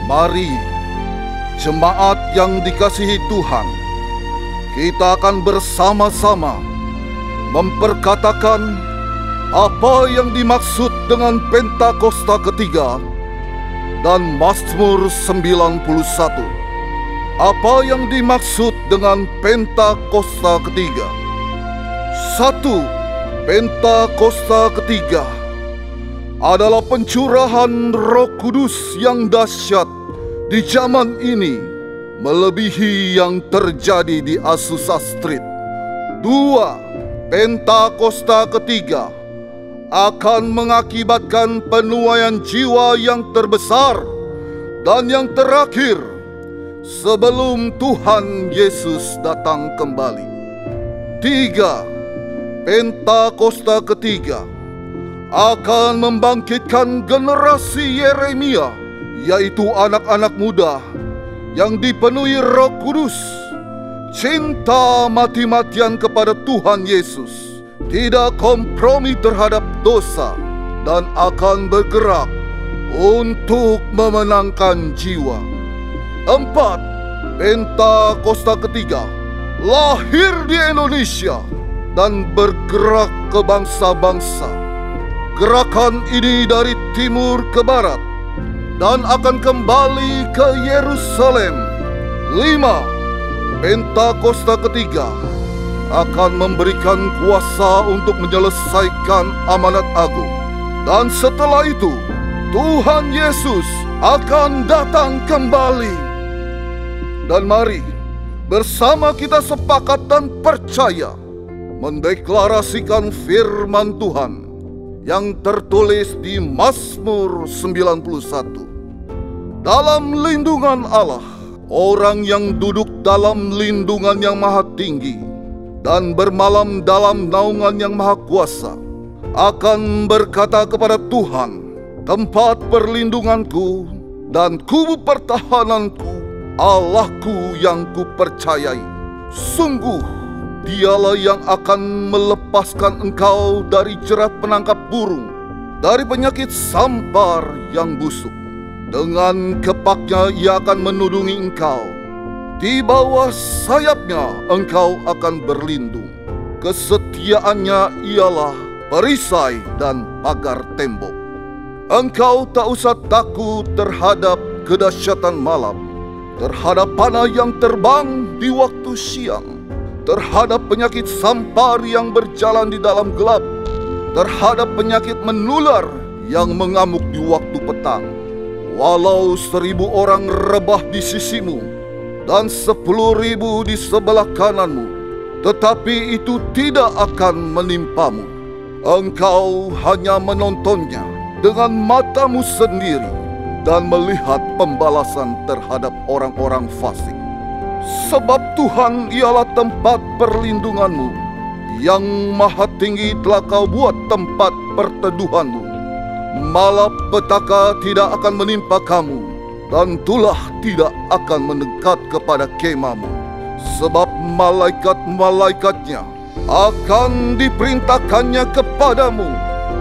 Mari, jemaat yang dikasihi Tuhan, kita akan bersama-sama memperkatakan apa yang dimaksud dengan Pentakosta ketiga dan Mazmur 91. Apa yang dimaksud dengan Pentakosta ketiga? 1. Pentakosta ketiga adalah pencurahan Roh Kudus yang dahsyat di zaman ini, melebihi yang terjadi di Azusa Street. 2. Pentakosta ketiga akan mengakibatkan penuaian jiwa yang terbesar dan yang terakhir sebelum Tuhan Yesus datang kembali. 3. Pentakosta ketiga akan membangkitkan generasi Yeremia, yaitu anak-anak muda yang dipenuhi Roh Kudus, cinta mati-matian kepada Tuhan Yesus, tidak kompromi terhadap dosa, dan akan bergerak untuk memenangkan jiwa. 4. Pentakosta ketiga lahir di Indonesia dan bergerak ke bangsa-bangsa. Gerakan ini dari timur ke barat dan akan kembali ke Yerusalem. 5. Pentakosta ketiga akan memberikan kuasa untuk menyelesaikan amanat agung. Dan setelah itu, Tuhan Yesus akan datang kembali. Dan mari bersama kita sepakat dan percaya mendeklarasikan firman Tuhan yang tertulis di Mazmur 91. Dalam lindungan Allah, orang yang duduk dalam lindungan yang maha tinggi dan bermalam dalam naungan yang maha kuasa akan berkata kepada Tuhan, tempat perlindunganku dan kubu pertahananku, Allahku yang kupercayai. Sungguh Dialah yang akan melepaskan engkau dari jerat penangkap burung, dari penyakit sampar yang busuk. Dengan kepaknya ia akan menudungi engkau. Di bawah sayapnya engkau akan berlindung. Kesetiaannya ialah perisai dan pagar tembok. Engkau tak usah takut terhadap kedahsyatan malam, terhadap panah yang terbang di waktu siang, terhadap penyakit sampar yang berjalan di dalam gelap, terhadap penyakit menular yang mengamuk di waktu petang. Walau 1000 orang rebah di sisimu dan 10.000 di sebelah kananmu, tetapi itu tidak akan menimpamu. Engkau hanya menontonnya dengan matamu sendiri dan melihat pembalasan terhadap orang-orang fasik. Sebab Tuhan ialah tempat perlindunganmu, yang maha tinggi telah kau buat tempat perteduhanmu. Malapetaka tidak akan menimpa kamu, dan tulah tidak akan mendekat kepada kemahmu. Sebab malaikat-malaikatnya akan diperintahkannya kepadamu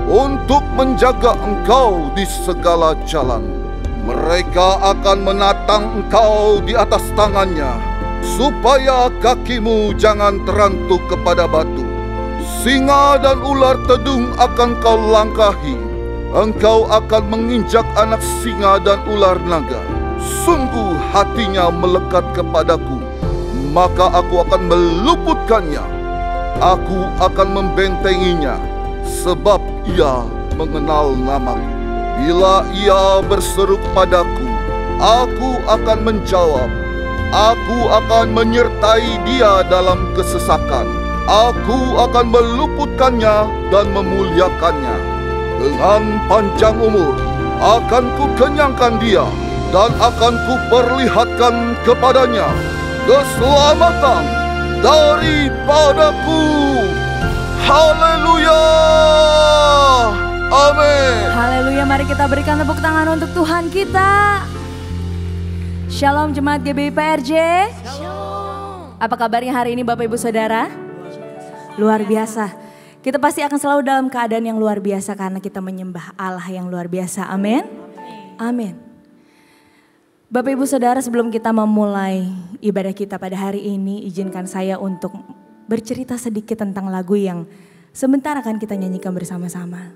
untuk menjaga engkau di segala jalan. Mereka akan menatang engkau di atas tangannya, supaya kakimu jangan terantuk kepada batu. Singa dan ular tedung akan kau langkahi. Engkau akan menginjak anak singa dan ular naga. Sungguh hatinya melekat kepadaku, maka aku akan meluputkannya. Aku akan membentenginya, sebab ia mengenal namaku. Bila ia berseru padaku, aku akan menjawab. Aku akan menyertai dia dalam kesesakan. Aku akan meluputkannya dan memuliakannya. Dengan panjang umur akan kukenyangkan dia, dan akan kuperlihatkan kepadanya keselamatan daripadaku. Haleluya! Amin. Haleluya, mari kita berikan tepuk tangan untuk Tuhan kita. Shalom Jemaat GBI PRJ. Shalom. Apa kabarnya hari ini Bapak Ibu Saudara? Luar biasa. Kita pasti akan selalu dalam keadaan yang luar biasa karena kita menyembah Allah yang luar biasa. Amin. Amin. Bapak Ibu Saudara, sebelum kita memulai ibadah kita pada hari ini, izinkan saya untuk bercerita sedikit tentang lagu yang sebentar akan kita nyanyikan bersama-sama.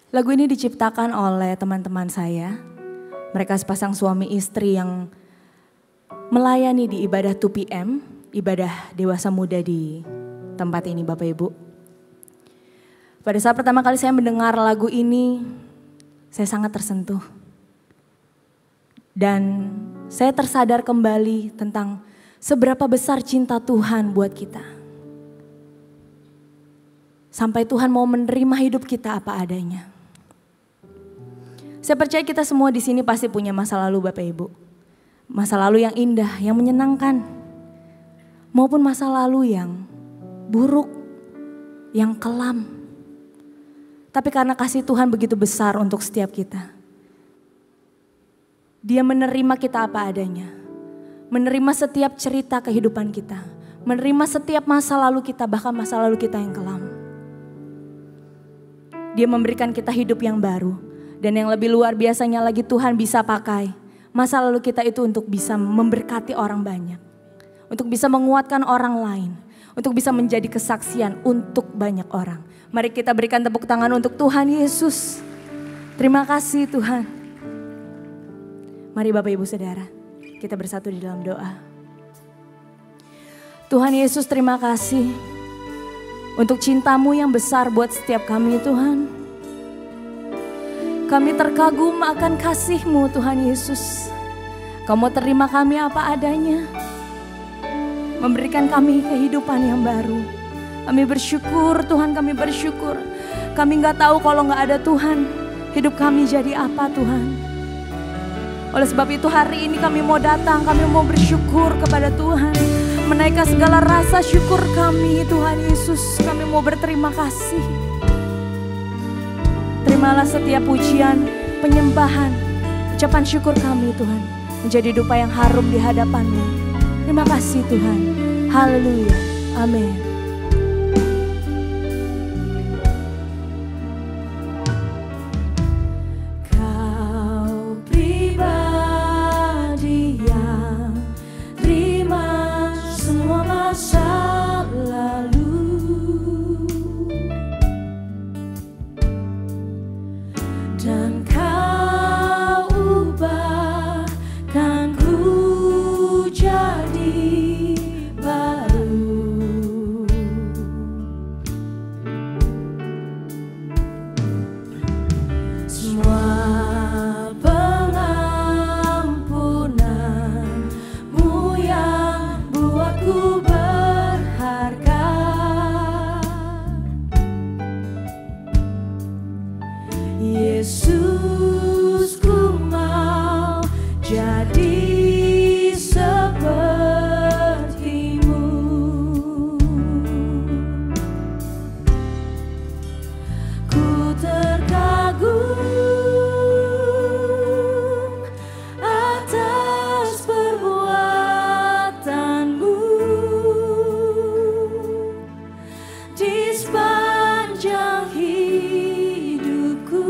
Lagu ini diciptakan oleh teman-teman saya. Mereka sepasang suami istri yang melayani di ibadah 2PM, ibadah dewasa muda di tempat ini Bapak Ibu. Pada saat pertama kali saya mendengar lagu ini, saya sangat tersentuh. Dan saya tersadar kembali tentang seberapa besar cinta Tuhan buat kita. Sampai Tuhan mau menerima hidup kita apa adanya. Saya percaya kita semua di sini pasti punya masa lalu Bapak Ibu. Masa lalu yang indah, yang menyenangkan. Maupun masa lalu yang buruk, yang kelam. Tapi karena kasih Tuhan begitu besar untuk setiap kita. Dia menerima kita apa adanya. Menerima setiap cerita kehidupan kita. Menerima setiap masa lalu kita, bahkan masa lalu kita yang kelam. Dia memberikan kita hidup yang baru. Dan yang lebih luar biasanya lagi, Tuhan bisa pakai masa lalu kita itu untuk bisa memberkati orang banyak. Untuk bisa menguatkan orang lain. Untuk bisa menjadi kesaksian untuk banyak orang. Mari kita berikan tepuk tangan untuk Tuhan Yesus. Terima kasih Tuhan. Mari Bapak Ibu Saudara, kita bersatu di dalam doa. Tuhan Yesus, terima kasih untuk cinta-Mu yang besar buat setiap kami Tuhan. Kami terkagum akan kasih-Mu Tuhan Yesus. Kamu terima kami apa adanya. Memberikan kami kehidupan yang baru. Kami bersyukur Tuhan, kami bersyukur. Kami gak tahu kalau gak ada Tuhan, hidup kami jadi apa Tuhan. Oleh sebab itu hari ini kami mau datang, kami mau bersyukur kepada Tuhan. Menaikkan segala rasa syukur kami Tuhan Yesus. Kami mau berterima kasih. Terimalah setiap pujian, penyembahan, ucapan syukur kami Tuhan. Menjadi dupa yang harum di hadapan-Mu. Terima kasih Tuhan. Haleluya. Amin. Di sepanjang hidupku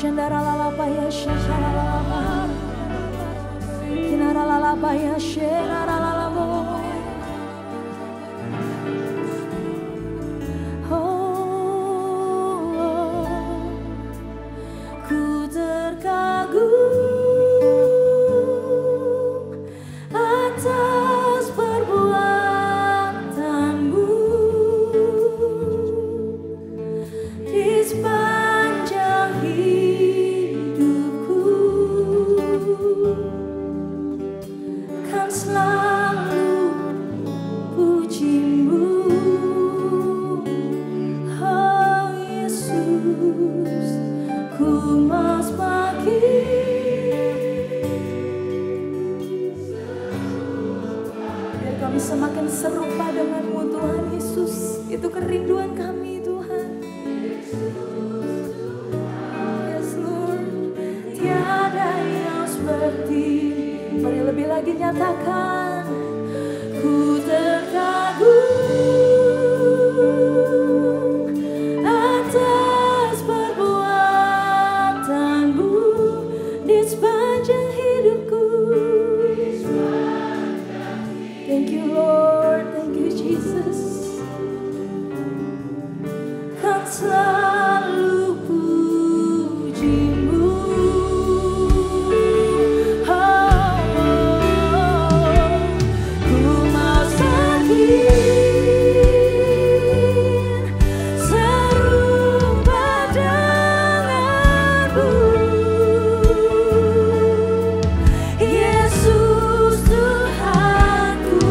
Shandaralabaya Shakaralaba Kinaralabaya Sheraralabo. Ku terkagum atas perbuatanmu di sepanjang hidupku, kan selalu pujimu, oh Yesus, ku mas pagi. Biar kami semakin serupa denganmu Tuhan Yesus. Itu kerinduan kami Tuhan. Yes Lord, tiada yang seperti. Mari lebih lagi nyatakan, ku terkagum atas perbuatanmu di sepanjang hidupku. Thank you Lord, thank you Jesus. Kan selalu pujimu, ku mau semakin serupa denganmu, Yesus Tuhanku.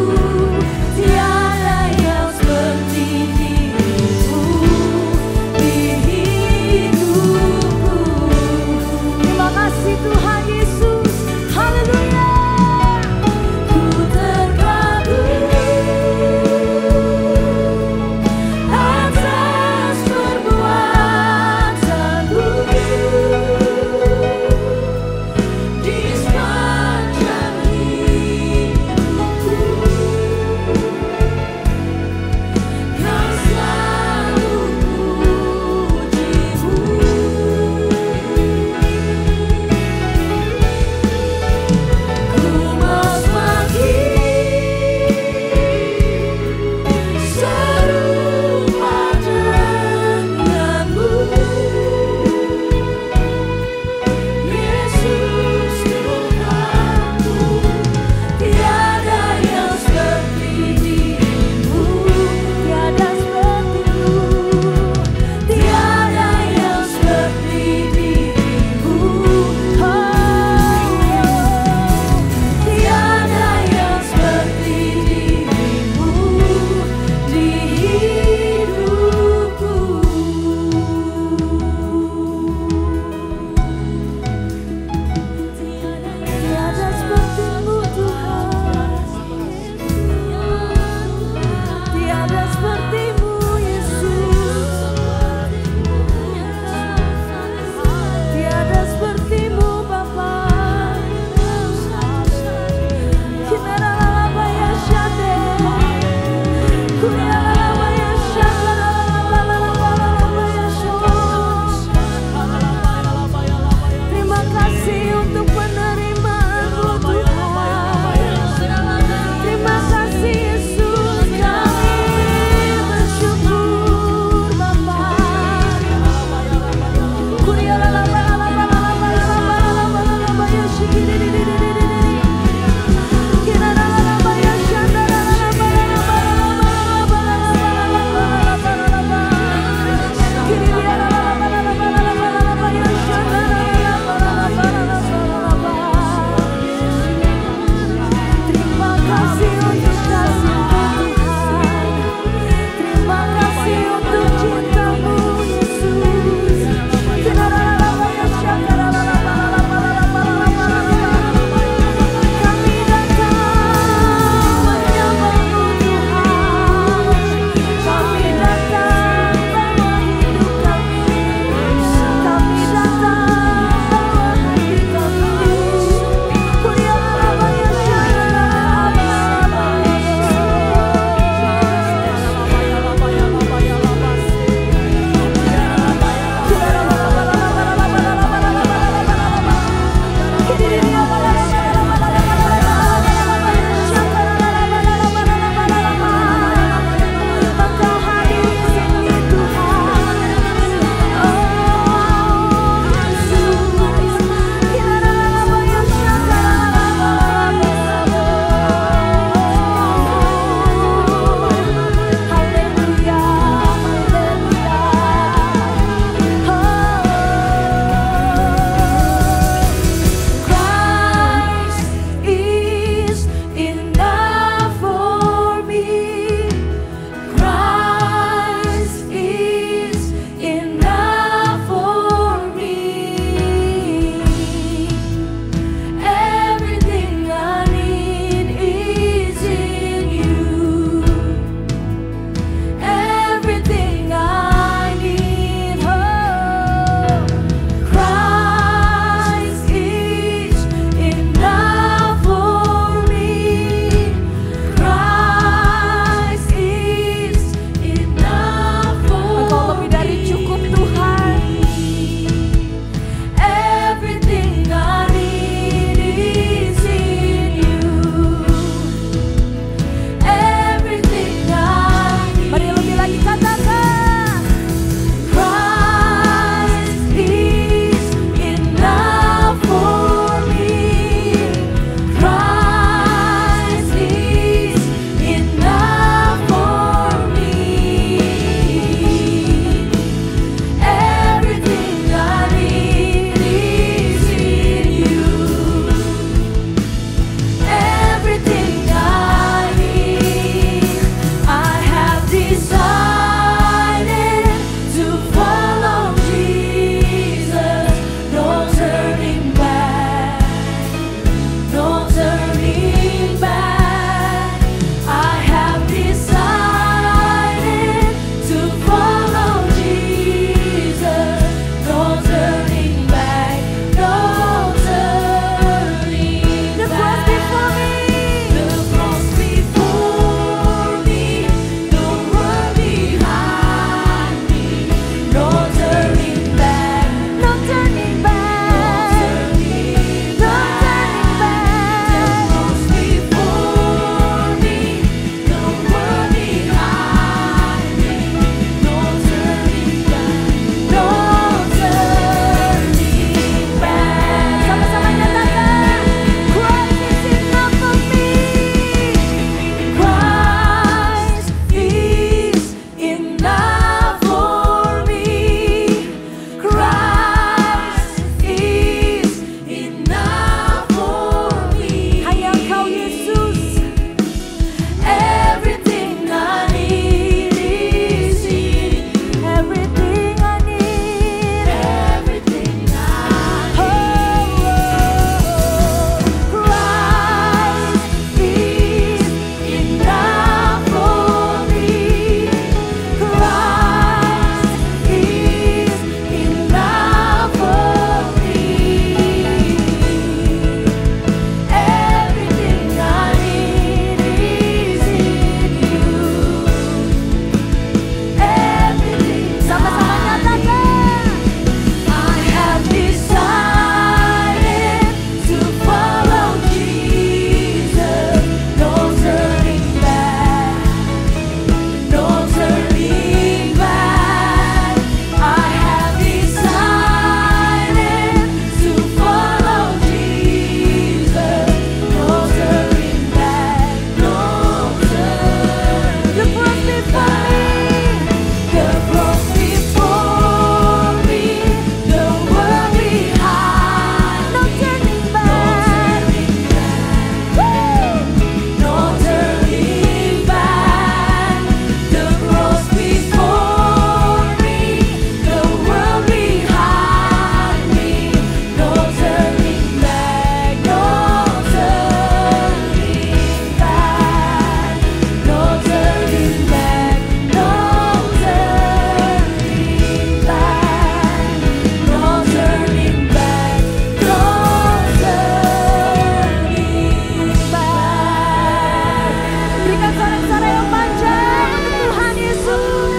Berikan sorak-sorai yang panjang untuk Tuhan Yesus.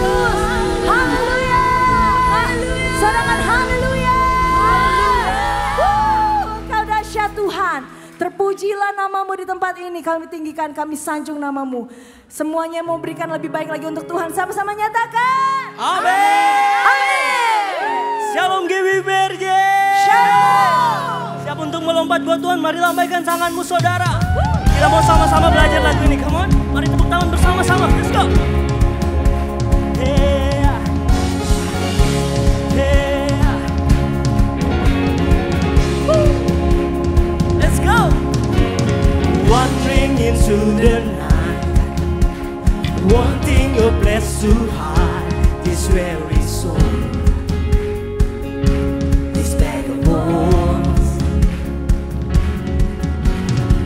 Haleluya. Sorangan haleluya. Kau dahsyat Tuhan. Terpujilah namamu di tempat ini. Kami tinggikan, kami sanjung namamu. Semuanya mau berikan lebih baik lagi untuk Tuhan. Sama-sama nyatakan. Amin. Amin. Shalom GBPRJ. Shalom. Siap untuk melompat buat Tuhan. Mari lambaikan tanganmu saudara. Kita mau sama-sama belajar lagu ini. Come on. Mari tepuk tangan bersama-sama. Let's go. Yeah. Yeah. Woo. Let's go. Wandering into the night, wanting a place to hide this weary soul, this bag of bones.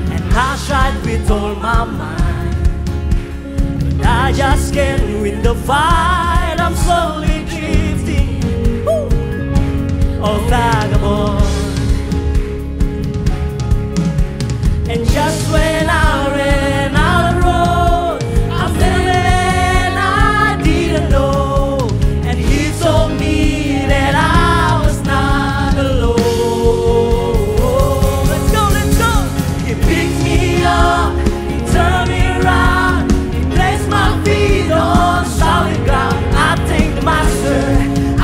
And I tried with all my might, but I just can't win the fight. I'm slowly drifting, a vagabond. And just when I ran out of road, I met a man I didn't know, and he told me that I was not alone. Let's go, let's go. He picked me up, he turned me around, he placed my feet on solid ground. I thank the Master,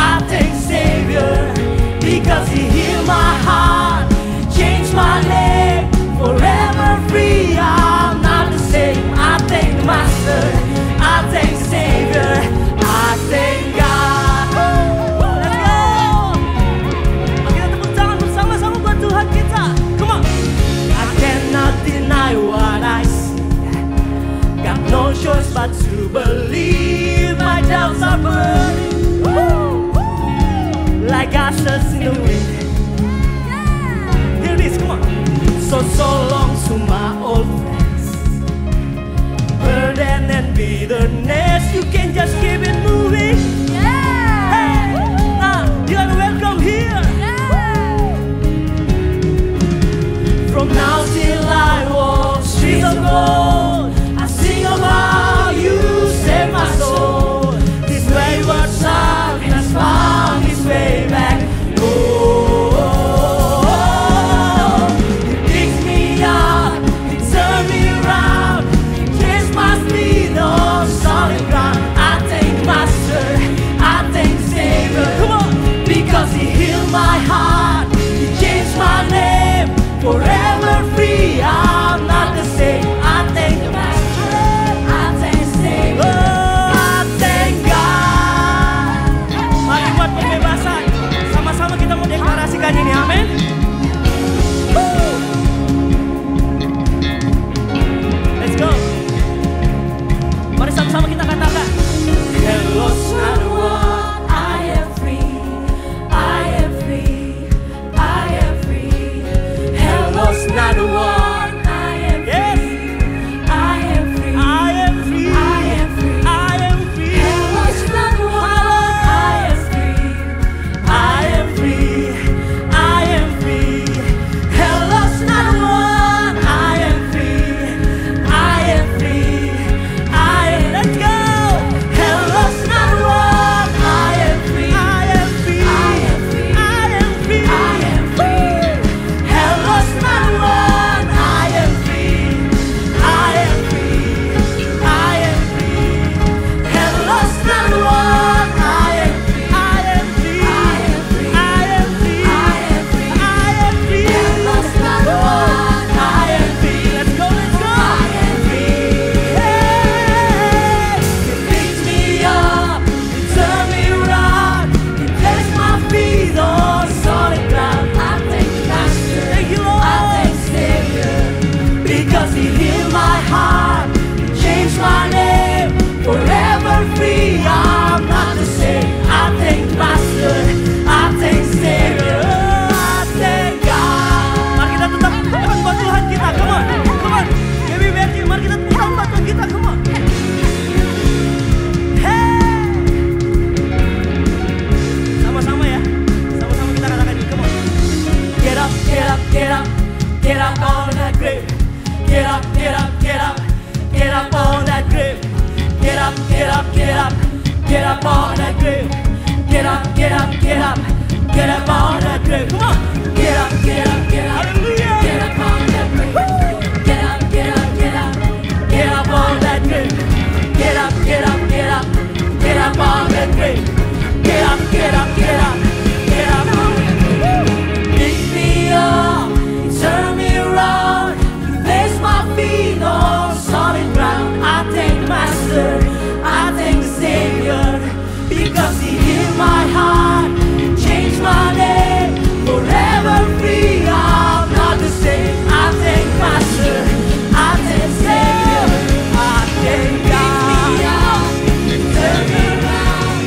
I thank the Savior, because he healed my heart, changed my name. Forever free, I'm not the same. I thank the Master, I thank the Savior, I thank God. Let's go. Kita tepuk tangan bersama-sama buat Tuhan kita. Come on. I cannot deny what I see. Got no choice but to believe. My doubts are burning like ashes in the wind. Here it is, come on. So long to my old friends, burden and bitterness, you can just keep it moving. Yeah. Hey, you are welcome here. Yeah. From now till I walk streets of gold, I sing about you, save my soul. This wayward son has found his way back. Solid ground. up, get up, get up, get up on that grave. Get up, get up, get up, get up on that grave. Come on, get up, get up, get up, get up on that grave. Get up, get up, get up, get up on that grave. Get up, get up, get up, get up on that grave. Get up, get up, get up, get up on that grave. Pick me up, you turn me around, you place my feet on solid ground. I thank the Master, I thank the Savior, because He healed my heart, changed my name, forever free. I'm not the same. I thank Master, I thank Savior, I thank God. Turn me around,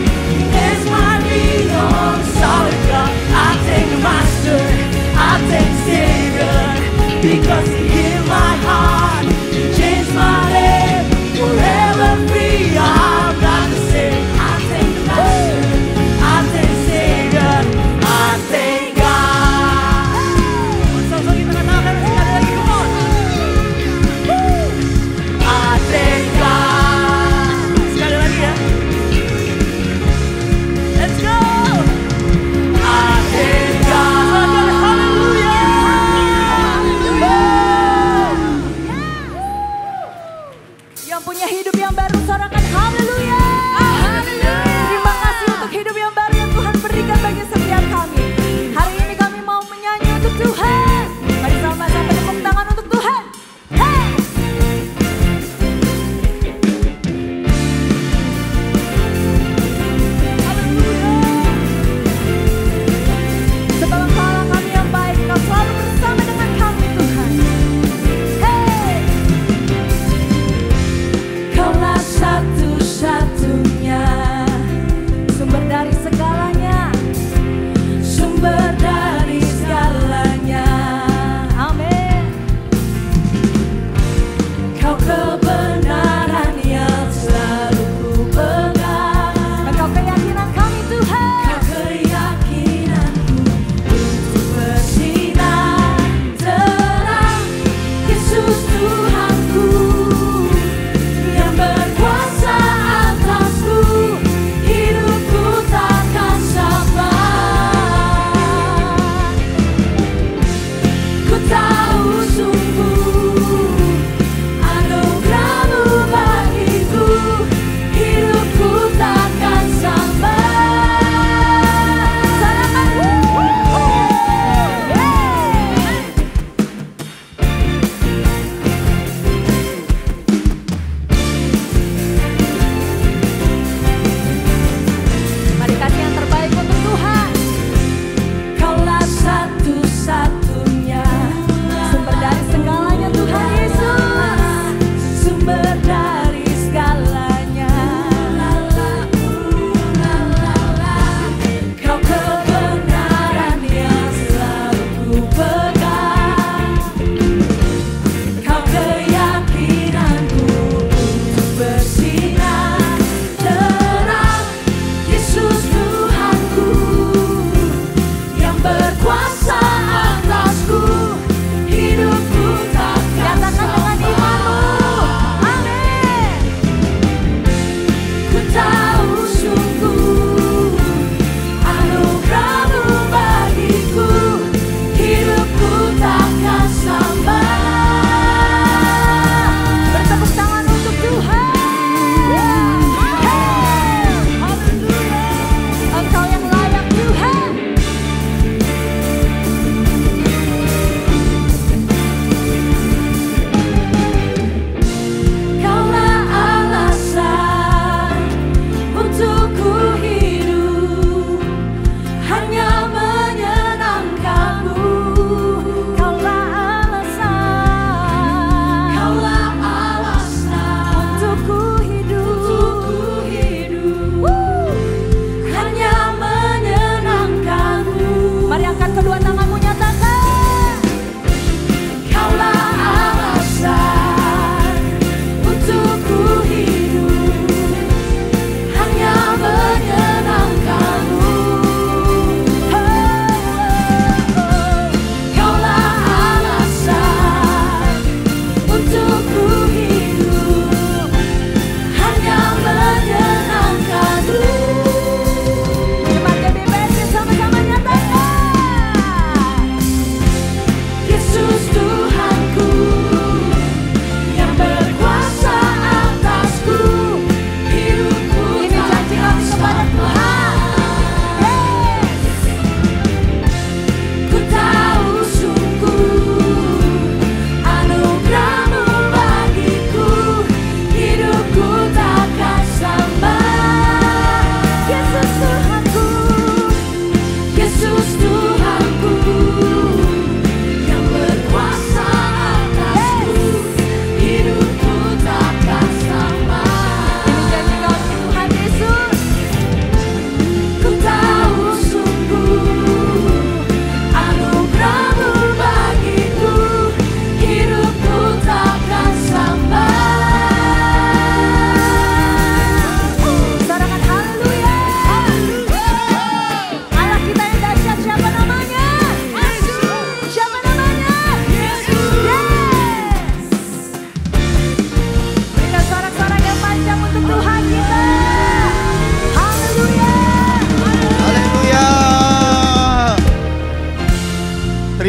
place my feet on solid ground. I thank the Master, I thank Savior, because He healed my heart, changed my name, forever free. I'm not the same. I thank the Master, I thank Savior, I thank God. Sama-sama kita katakan sekali lagi, come on. I thank God. Sekali lagi ya. Let's go. I thank God. Hallelujah. Yang punya hidup yang baru, sorakan haleluya. Terima kasih untuk hidup yang baru yang Tuhan berikan bagi setiap kami. Hari ini kami mau menyanyi untuk Tuhan. Mari sama-sama tepuk tangan untuk Tuhan. Hey! Haleluya. Sebab Engkaulah kami yang baik, Engkau selalu bersama dengan kami Tuhan. Hey! Kaulah satu-satunya sumber dari segalanya, sumber dari segalanya. Amin. Kau kebenaran yang selalu ku pegang. Engkau keyakinan kami Tuhan. Kau keyakinanku untuk bersinar terang. Yesus Tuhanku yang berkuasa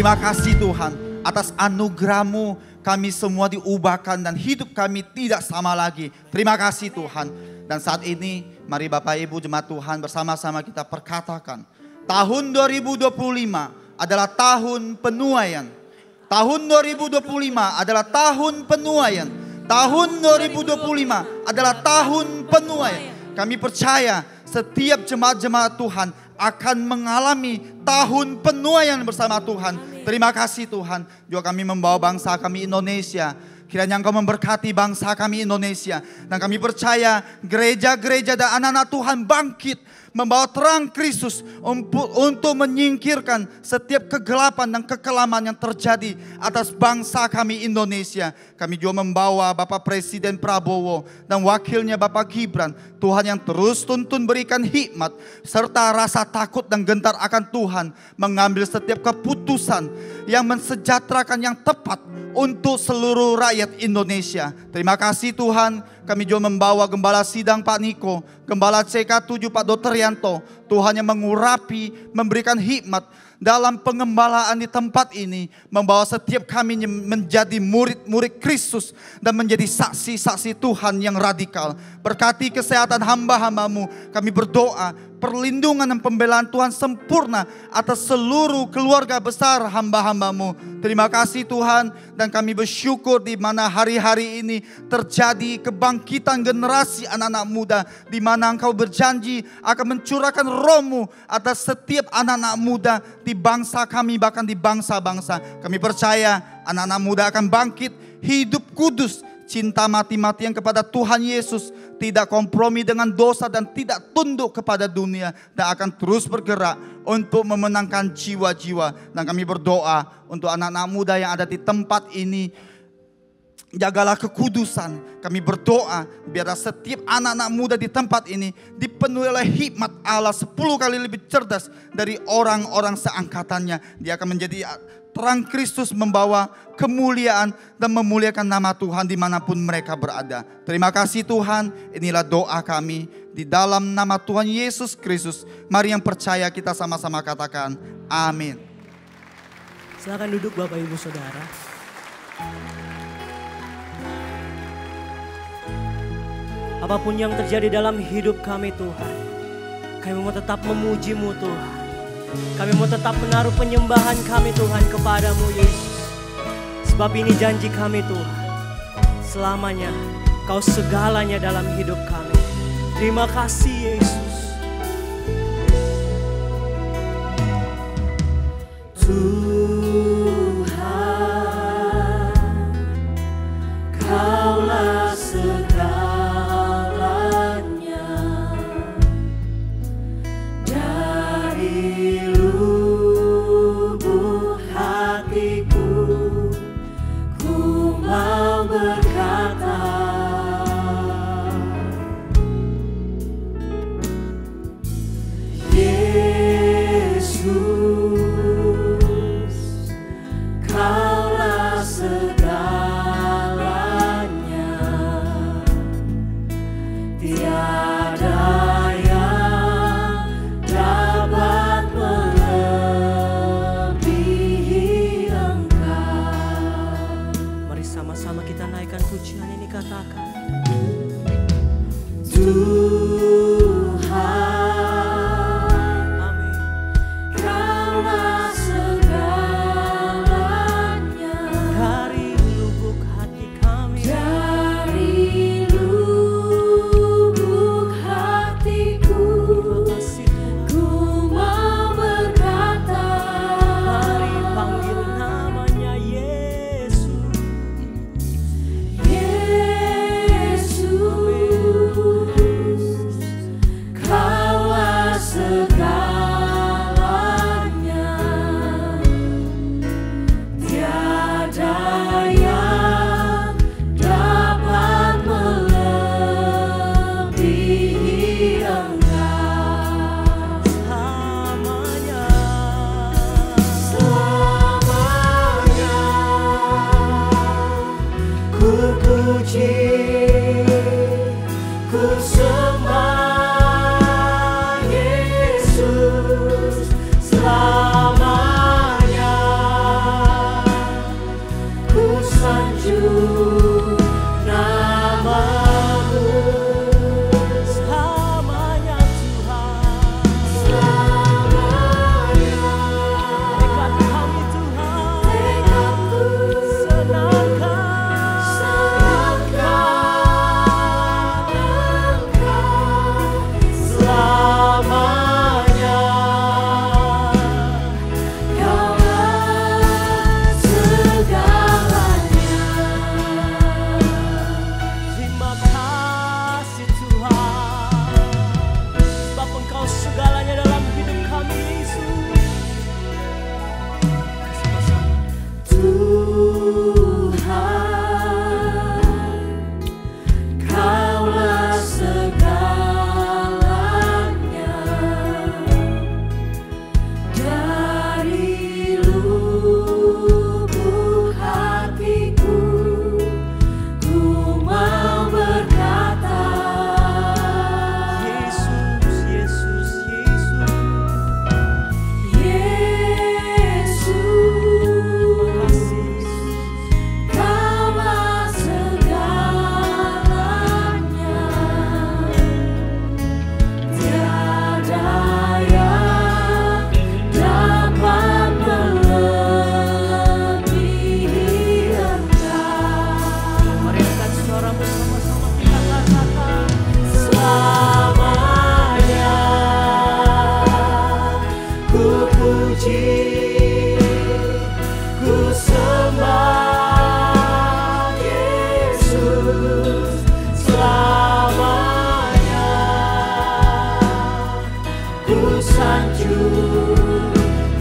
Terima kasih Tuhan atas anugerah-Mu kami semua diubahkan dan hidup kami tidak sama lagi. Terima kasih Tuhan. Dan saat ini mari Bapak Ibu jemaat Tuhan bersama-sama kita perkatakan. Tahun 2025 adalah tahun penuaian. Tahun 2025 adalah tahun penuaian. Tahun 2025 adalah tahun penuaian. Kami percaya setiap jemaat-jemaat Tuhan akan mengalami tahun penuaian bersama Tuhan. Terima kasih Tuhan. Juga kami membawa bangsa kami Indonesia. Kiranya Engkau memberkati bangsa kami Indonesia. Dan kami percaya gereja-gereja dan anak-anak Tuhan bangkit. Membawa terang Kristus untuk menyingkirkan setiap kegelapan dan kekelaman yang terjadi atas bangsa kami Indonesia. Kami juga membawa Bapak Presiden Prabowo dan wakilnya Bapak Gibran. Tuhan yang terus tuntun berikan hikmat serta rasa takut dan gentar akan Tuhan. Mengambil setiap keputusan yang mensejahterakan yang tepat untuk seluruh rakyat Indonesia. Terima kasih Tuhan. Kami juga membawa Gembala Sidang Pak Niko, Gembala CK7 Pak Dr. Yanto. Tuhan yang mengurapi, memberikan hikmat dalam pengembalaan di tempat ini. Membawa setiap kami menjadi murid-murid Kristus dan menjadi saksi-saksi Tuhan yang radikal. Berkati kesehatan hamba-hamba-Mu. Kami berdoa perlindungan dan pembelaan Tuhan sempurna atas seluruh keluarga besar hamba-hamba-Mu. Terima kasih Tuhan. Dan kami bersyukur di mana hari-hari ini terjadi kebangkitan generasi anak-anak muda. Di mana Engkau berjanji akan mencurahkan Roh-Mu atas setiap anak-anak muda di bangsa kami, bahkan di bangsa-bangsa. Kami percaya anak-anak muda akan bangkit, hidup kudus, cinta mati-matian kepada Tuhan Yesus, tidak kompromi dengan dosa dan tidak tunduk kepada dunia, dan akan terus bergerak untuk memenangkan jiwa-jiwa. Dan kami berdoa untuk anak-anak muda yang ada di tempat ini. Jagalah kekudusan. Kami berdoa biar setiap anak-anak muda di tempat ini dipenuhi oleh hikmat Allah 10 kali lebih cerdas dari orang-orang seangkatannya. Dia akan menjadi terang Kristus, membawa kemuliaan dan memuliakan nama Tuhan dimanapun mereka berada. Terima kasih Tuhan. Inilah doa kami di dalam nama Tuhan Yesus Kristus. Mari yang percaya kita sama-sama katakan amin. Silakan duduk Bapak Ibu Saudara. Apapun yang terjadi dalam hidup kami Tuhan, kami mau tetap memuji-Mu Tuhan. Kami mau tetap menaruh penyembahan kami Tuhan kepadamu Yesus. Sebab ini janji kami Tuhan, selamanya Kau segalanya dalam hidup kami. Terima kasih Yesus. Tuhan, Kaulah segalanya. Dari lubuk hatiku, ku mau berkata, Yesus, Kaulah segalanya. Tiada yang dapat melebihi Engkau. Mari sama-sama kita naikkan pujian ini, katakan Tuhan, amin. Kaulah segalanya. Dari lubuk hati kami, dari lubuk hatiku, ku mau berkata, mari panggil namanya Yesus. Yesus, Kaulah segalanya. Tiada yang dapat melebihi Engkau. Selamanya, selamanya ku puji, ku sembah Yesus. Selamanya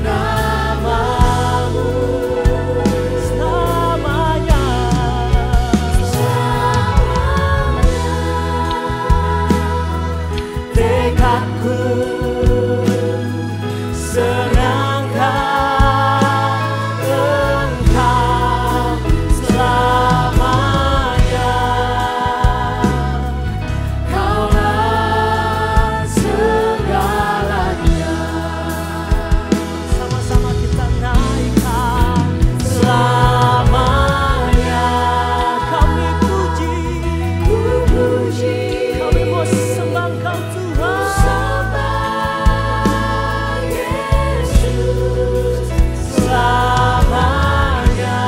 namamu selamanya. Tekadku serahkan Engkau selamanya. Kaulah segalanya. Sama-sama kita naikkan selamanya. Kami puji, kami mau sembah Kau Tuhan. Yesus selamanya.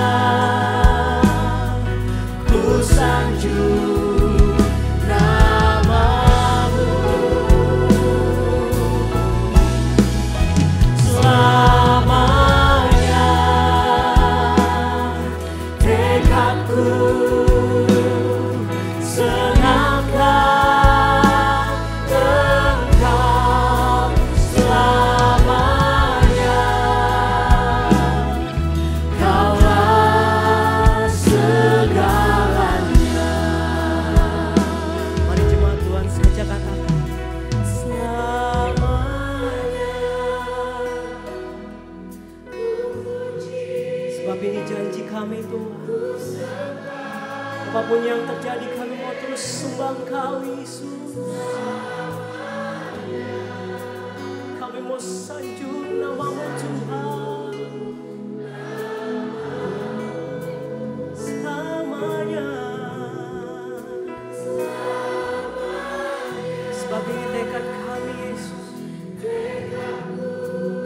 Ku sanjung namamu selamanya. Tekadku serahkan Engkau selamanya. Kaulah segalanya. Mari jemaat Tuhan saja katakan selamanya. Sebab ini janji kami Tuhan. Apapun yang terjadi kami mau terus sembah Kau Yesus. Kami mau sanjung namamu Tuhan selamanya. Sebab ini tekad kami Yesus.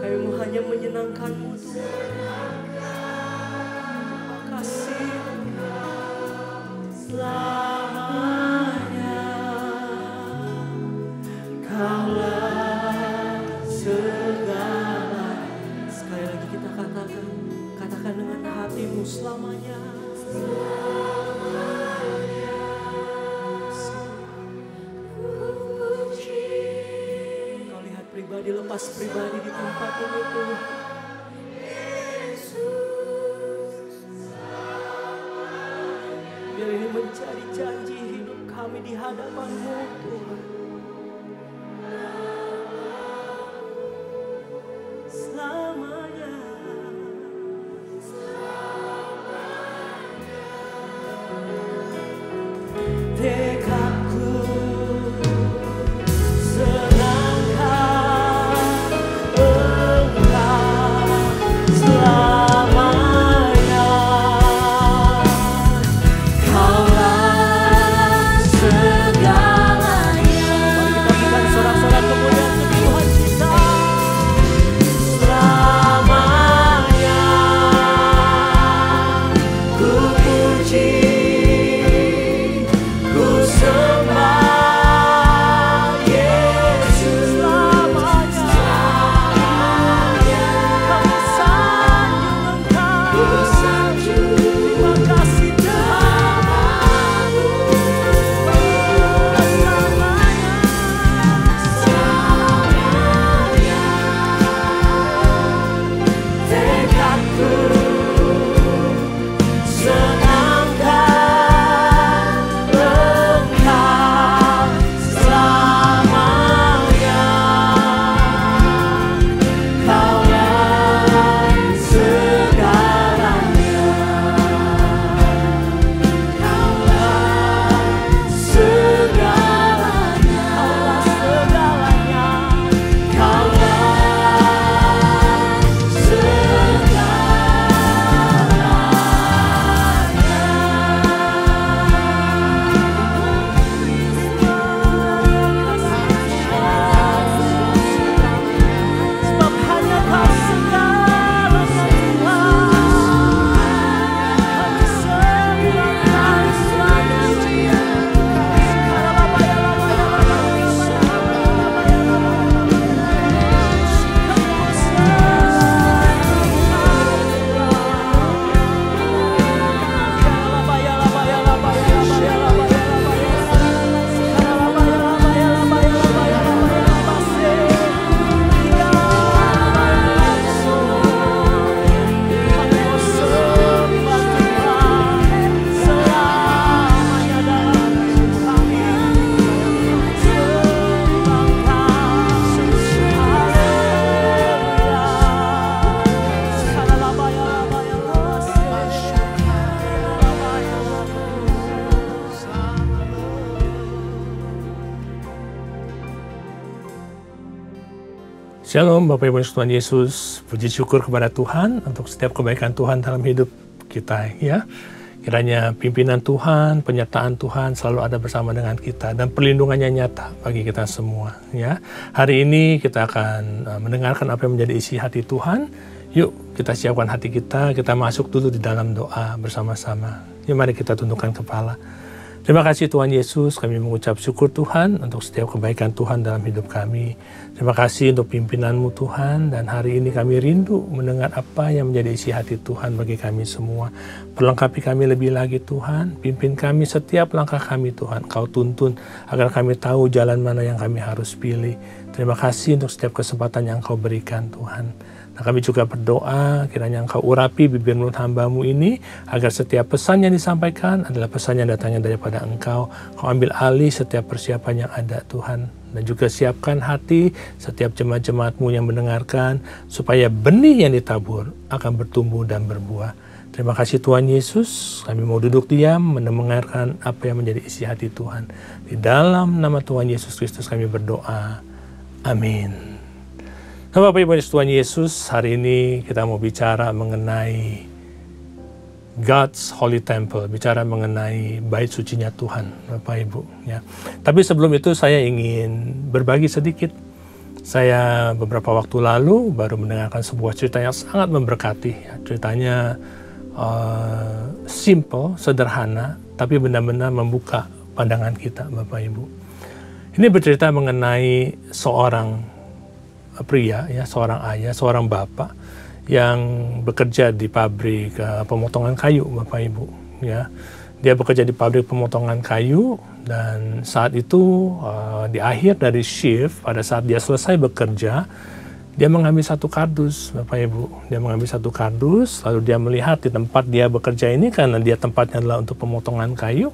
Kami mau hanya menyenangkan-Mu Tuhan. Terima kasih selamanya. Kaulah segala. Sekali lagi kita katakan dengan hatimu selamanya. Kau lihat pribadi lepas pribadi di tempat ini Tuhan. Biar ini menjadi janji hidup kami di hadapan-Mu Tuhan. Selamanya. Tekadku serahkan Engkau selamanya. Kaulah segalanya. Shalom Bapak Ibu Tuhan Yesus, puji syukur kepada Tuhan untuk setiap kebaikan Tuhan dalam hidup kita ya. Kiranya pimpinan Tuhan, penyertaan Tuhan selalu ada bersama dengan kita dan perlindungannya nyata bagi kita semua ya. Hari ini kita akan mendengarkan apa yang menjadi isi hati Tuhan. Yuk kita siapkan hati kita masuk dulu di dalam doa bersama-sama. Yuk mari kita tundukkan kepala. Terima kasih Tuhan Yesus, kami mengucap syukur Tuhan untuk setiap kebaikan Tuhan dalam hidup kami. Terima kasih untuk pimpinan-Mu Tuhan, dan hari ini kami rindu mendengar apa yang menjadi isi hati Tuhan bagi kami semua. Perlengkapi kami lebih lagi Tuhan, pimpin kami setiap langkah kami Tuhan. Kau tuntun agar kami tahu jalan mana yang kami harus pilih. Terima kasih untuk setiap kesempatan yang Kau berikan Tuhan. Nah, kami juga berdoa kiranya Engkau urapi bibir mulut hamba-Mu ini agar setiap pesan yang disampaikan adalah pesan yang datangnya daripada Engkau. Kau ambil alih setiap persiapan yang ada Tuhan, dan juga siapkan hati setiap jemaat-jemaat-Mu yang mendengarkan supaya benih yang ditabur akan bertumbuh dan berbuah. Terima kasih Tuhan Yesus, kami mau duduk diam mendengarkan apa yang menjadi isi hati Tuhan. Di dalam nama Tuhan Yesus Kristus kami berdoa. Amin. Nah, Bapak Ibu Tuhan Yesus, hari ini kita mau bicara mengenai God's Holy Temple, bicara mengenai bait sucinya Tuhan, Bapak Ibu. Ya. Tapi sebelum itu saya ingin berbagi sedikit. Saya beberapa waktu lalu baru mendengarkan sebuah cerita yang sangat memberkati. Ya. Ceritanya simple, sederhana, tapi benar-benar membuka pandangan kita, Bapak Ibu. Ini bercerita mengenai seorang pria, ya, seorang ayah, seorang bapak yang bekerja di pabrik pemotongan kayu, Bapak Ibu. Ya, dia bekerja di pabrik pemotongan kayu, dan saat itu di akhir dari shift, pada saat dia selesai bekerja, dia mengambil satu kardus, Bapak Ibu. Dia mengambil satu kardus, lalu dia melihat di tempat dia bekerja ini, karena dia tempatnya adalah untuk pemotongan kayu.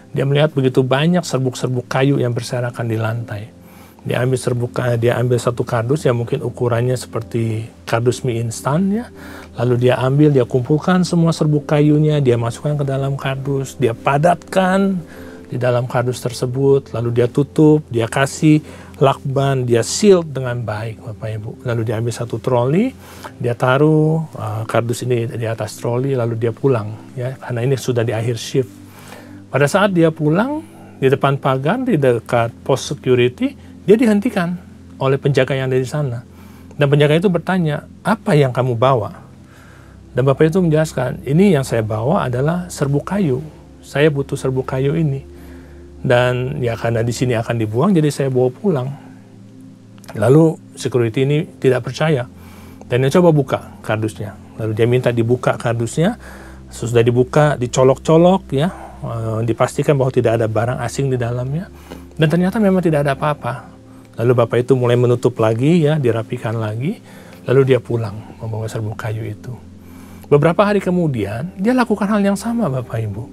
Dia melihat begitu banyak serbuk-serbuk kayu yang berserakan di lantai. Dia ambil satu kardus yang mungkin ukurannya seperti kardus mie instan ya. Lalu dia kumpulkan semua serbuk kayunya, dia masukkan ke dalam kardus, dia padatkan di dalam kardus tersebut, lalu dia tutup, dia kasih lakban, dia seal dengan baik, Bapak Ibu. Lalu dia ambil satu troli, dia taruh kardus ini di atas troli, lalu dia pulang ya, karena ini sudah di akhir shift. Pada saat dia pulang, di depan pagar, di dekat pos security, dia dihentikan oleh penjaga yang ada di sana. Dan penjaga itu bertanya, apa yang kamu bawa? Dan Bapak itu menjelaskan, ini yang saya bawa adalah serbuk kayu. Saya butuh serbuk kayu ini. Dan ya karena di sini akan dibuang, jadi saya bawa pulang. Lalu security ini tidak percaya. Dan dia coba buka kardusnya. Lalu dia minta dibuka kardusnya. Sesudah dibuka, dicolok-colok ya. Dipastikan bahwa tidak ada barang asing di dalamnya. Dan ternyata memang tidak ada apa-apa. Lalu Bapak itu mulai menutup lagi ya, dirapikan lagi. Lalu dia pulang membawa serbuk kayu itu. Beberapa hari kemudian, dia lakukan hal yang sama, Bapak Ibu.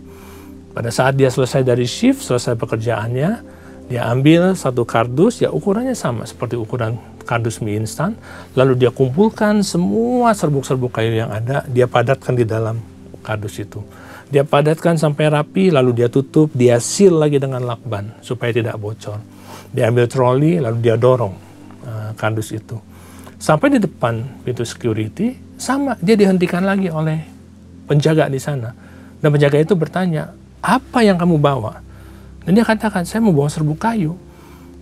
Pada saat dia selesai dari shift, selesai pekerjaannya, dia ambil satu kardus, ya ukurannya sama seperti ukuran kardus mie instan. Lalu dia kumpulkan semua serbuk-serbuk kayu yang ada, dia padatkan di dalam kardus itu. Dia padatkan sampai rapi, lalu dia tutup, dia seal lagi dengan lakban supaya tidak bocor. Dia ambil troli, lalu dia dorong kardus itu. Sampai di depan pintu security, sama, dia dihentikan lagi oleh penjaga di sana. Dan penjaga itu bertanya, apa yang kamu bawa? Dan dia katakan, saya mau bawa serbuk kayu.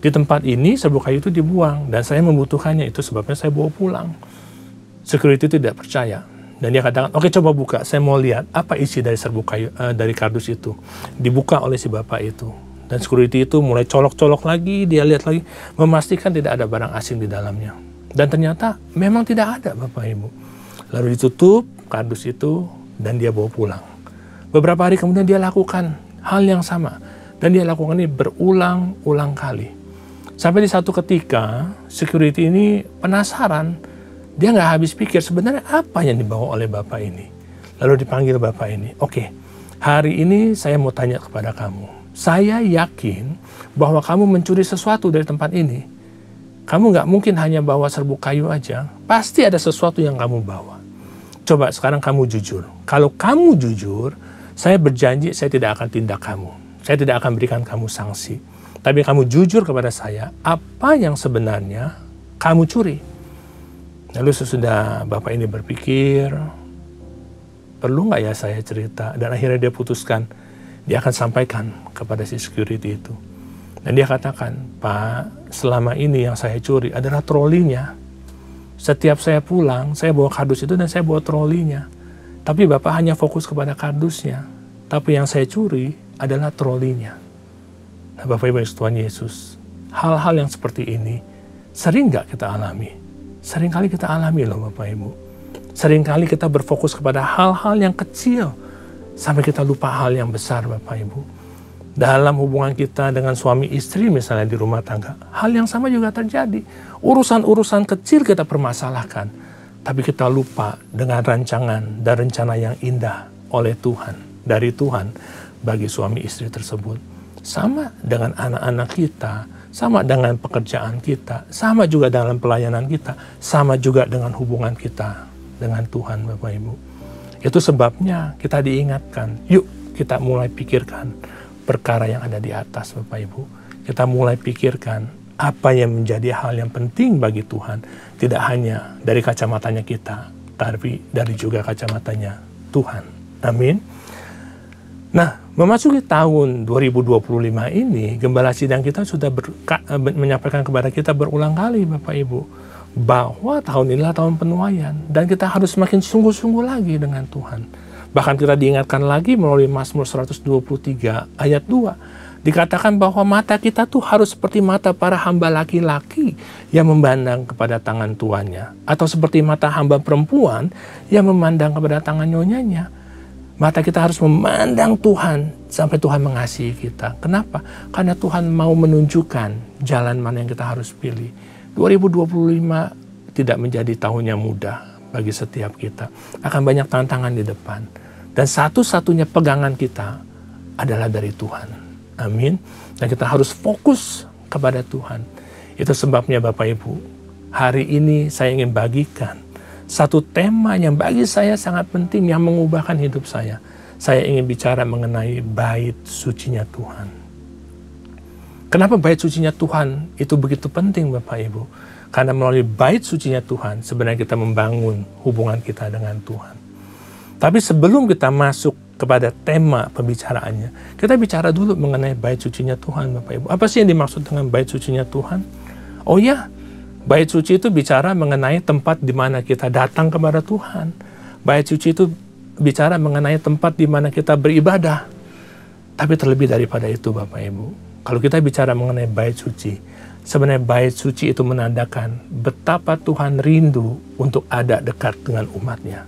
Di tempat ini serbuk kayu itu dibuang, dan saya membutuhkannya, itu sebabnya saya bawa pulang. Security itu tidak percaya. Dan dia katakan, oke, coba buka, saya mau lihat apa isi dari serbuk kayu, dari kardus itu. Dibuka oleh si bapak itu. Dan security itu mulai colok-colok lagi, dia lihat lagi, memastikan tidak ada barang asing di dalamnya. Dan ternyata memang tidak ada, Bapak Ibu. Lalu ditutup kardus itu, dan dia bawa pulang. Beberapa hari kemudian dia lakukan hal yang sama. Dan dia lakukan ini berulang-ulang kali. Sampai di satu ketika, security ini penasaran. Dia nggak habis pikir sebenarnya apa yang dibawa oleh bapak ini. Lalu dipanggil bapak ini, oke, hari ini saya mau tanya kepada kamu. Saya yakin bahwa kamu mencuri sesuatu dari tempat ini. Kamu nggak mungkin hanya bawa serbuk kayu aja. Pasti ada sesuatu yang kamu bawa. Coba sekarang kamu jujur. Kalau kamu jujur, saya berjanji saya tidak akan tindak kamu. Saya tidak akan berikan kamu sanksi. Tapi kamu jujur kepada saya, apa yang sebenarnya kamu curi. Lalu sesudah bapak ini berpikir, perlu nggak ya saya cerita? Dan akhirnya dia putuskan, dia akan sampaikan kepada si security itu. Dan dia katakan, Pak, selama ini yang saya curi adalah trolinya. Setiap saya pulang, saya bawa kardus itu dan saya bawa trolinya. Tapi Bapak hanya fokus kepada kardusnya. Tapi yang saya curi adalah trolinya. Nah, Bapak Ibu Tuhan Yesus, hal-hal yang seperti ini sering nggak kita alami? Seringkali kita alami loh Bapak Ibu. Seringkali kita berfokus kepada hal-hal yang kecil sampai kita lupa hal yang besar Bapak Ibu. Dalam hubungan kita dengan suami istri misalnya di rumah tangga, hal yang sama juga terjadi. Urusan-urusan kecil kita permasalahkan, tapi kita lupa dengan rancangan dan rencana yang indah oleh Tuhan, dari Tuhan bagi suami istri tersebut. Sama dengan anak-anak kita, sama dengan pekerjaan kita, sama juga dengan pelayanan kita, sama juga dengan hubungan kita dengan Tuhan Bapak Ibu. Itu sebabnya kita diingatkan, yuk kita mulai pikirkan perkara yang ada di atas Bapak Ibu. Kita mulai pikirkan apa yang menjadi hal yang penting bagi Tuhan. Tidak hanya dari kacamatanya kita, tapi dari juga kacamatanya Tuhan. Amin. Nah, memasuki tahun 2025 ini, Gembala Sidang kita sudah menyampaikan kepada kita berulang kali Bapak Ibu, bahwa tahun inilah tahun penuaian, dan kita harus semakin sungguh-sungguh lagi dengan Tuhan. Bahkan kita diingatkan lagi melalui Mazmur 123 ayat 2. Dikatakan bahwa mata kita tuh harus seperti mata para hamba laki-laki yang memandang kepada tangan tuannya. Atau seperti mata hamba perempuan yang memandang kepada tangan nyonyanya. Mata kita harus memandang Tuhan sampai Tuhan mengasihi kita. Kenapa? Karena Tuhan mau menunjukkan jalan mana yang kita harus pilih. 2025 tidak menjadi tahun yang mudah bagi setiap kita. Akan banyak tantangan di depan. Dan satu-satunya pegangan kita adalah dari Tuhan. Amin. Dan kita harus fokus kepada Tuhan. Itu sebabnya Bapak Ibu, hari ini saya ingin bagikan satu tema yang bagi saya sangat penting yang mengubahkan hidup saya. Saya ingin bicara mengenai bait sucinya Tuhan. Kenapa bait sucinya Tuhan itu begitu penting Bapak Ibu? Karena melalui bait sucinya Tuhan sebenarnya kita membangun hubungan kita dengan Tuhan. Tapi sebelum kita masuk kepada tema pembicaraannya, kita bicara dulu mengenai bait sucinya Tuhan Bapak Ibu. Apa sih yang dimaksud dengan bait sucinya Tuhan? Oh ya, bait suci itu bicara mengenai tempat di mana kita datang kepada Tuhan. Bait suci itu bicara mengenai tempat di mana kita beribadah. Tapi terlebih daripada itu Bapak Ibu, kalau kita bicara mengenai bait suci, sebenarnya bait suci itu menandakan betapa Tuhan rindu untuk ada dekat dengan umatnya.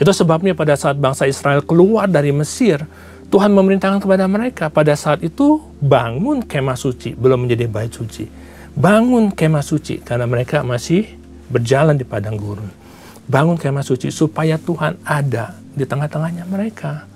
Itu sebabnya pada saat bangsa Israel keluar dari Mesir, Tuhan memerintahkan kepada mereka pada saat itu bangun kemah suci, belum menjadi bait suci. Bangun kemah suci karena mereka masih berjalan di padang gurun. Bangun kemah suci supaya Tuhan ada di tengah-tengahnya mereka.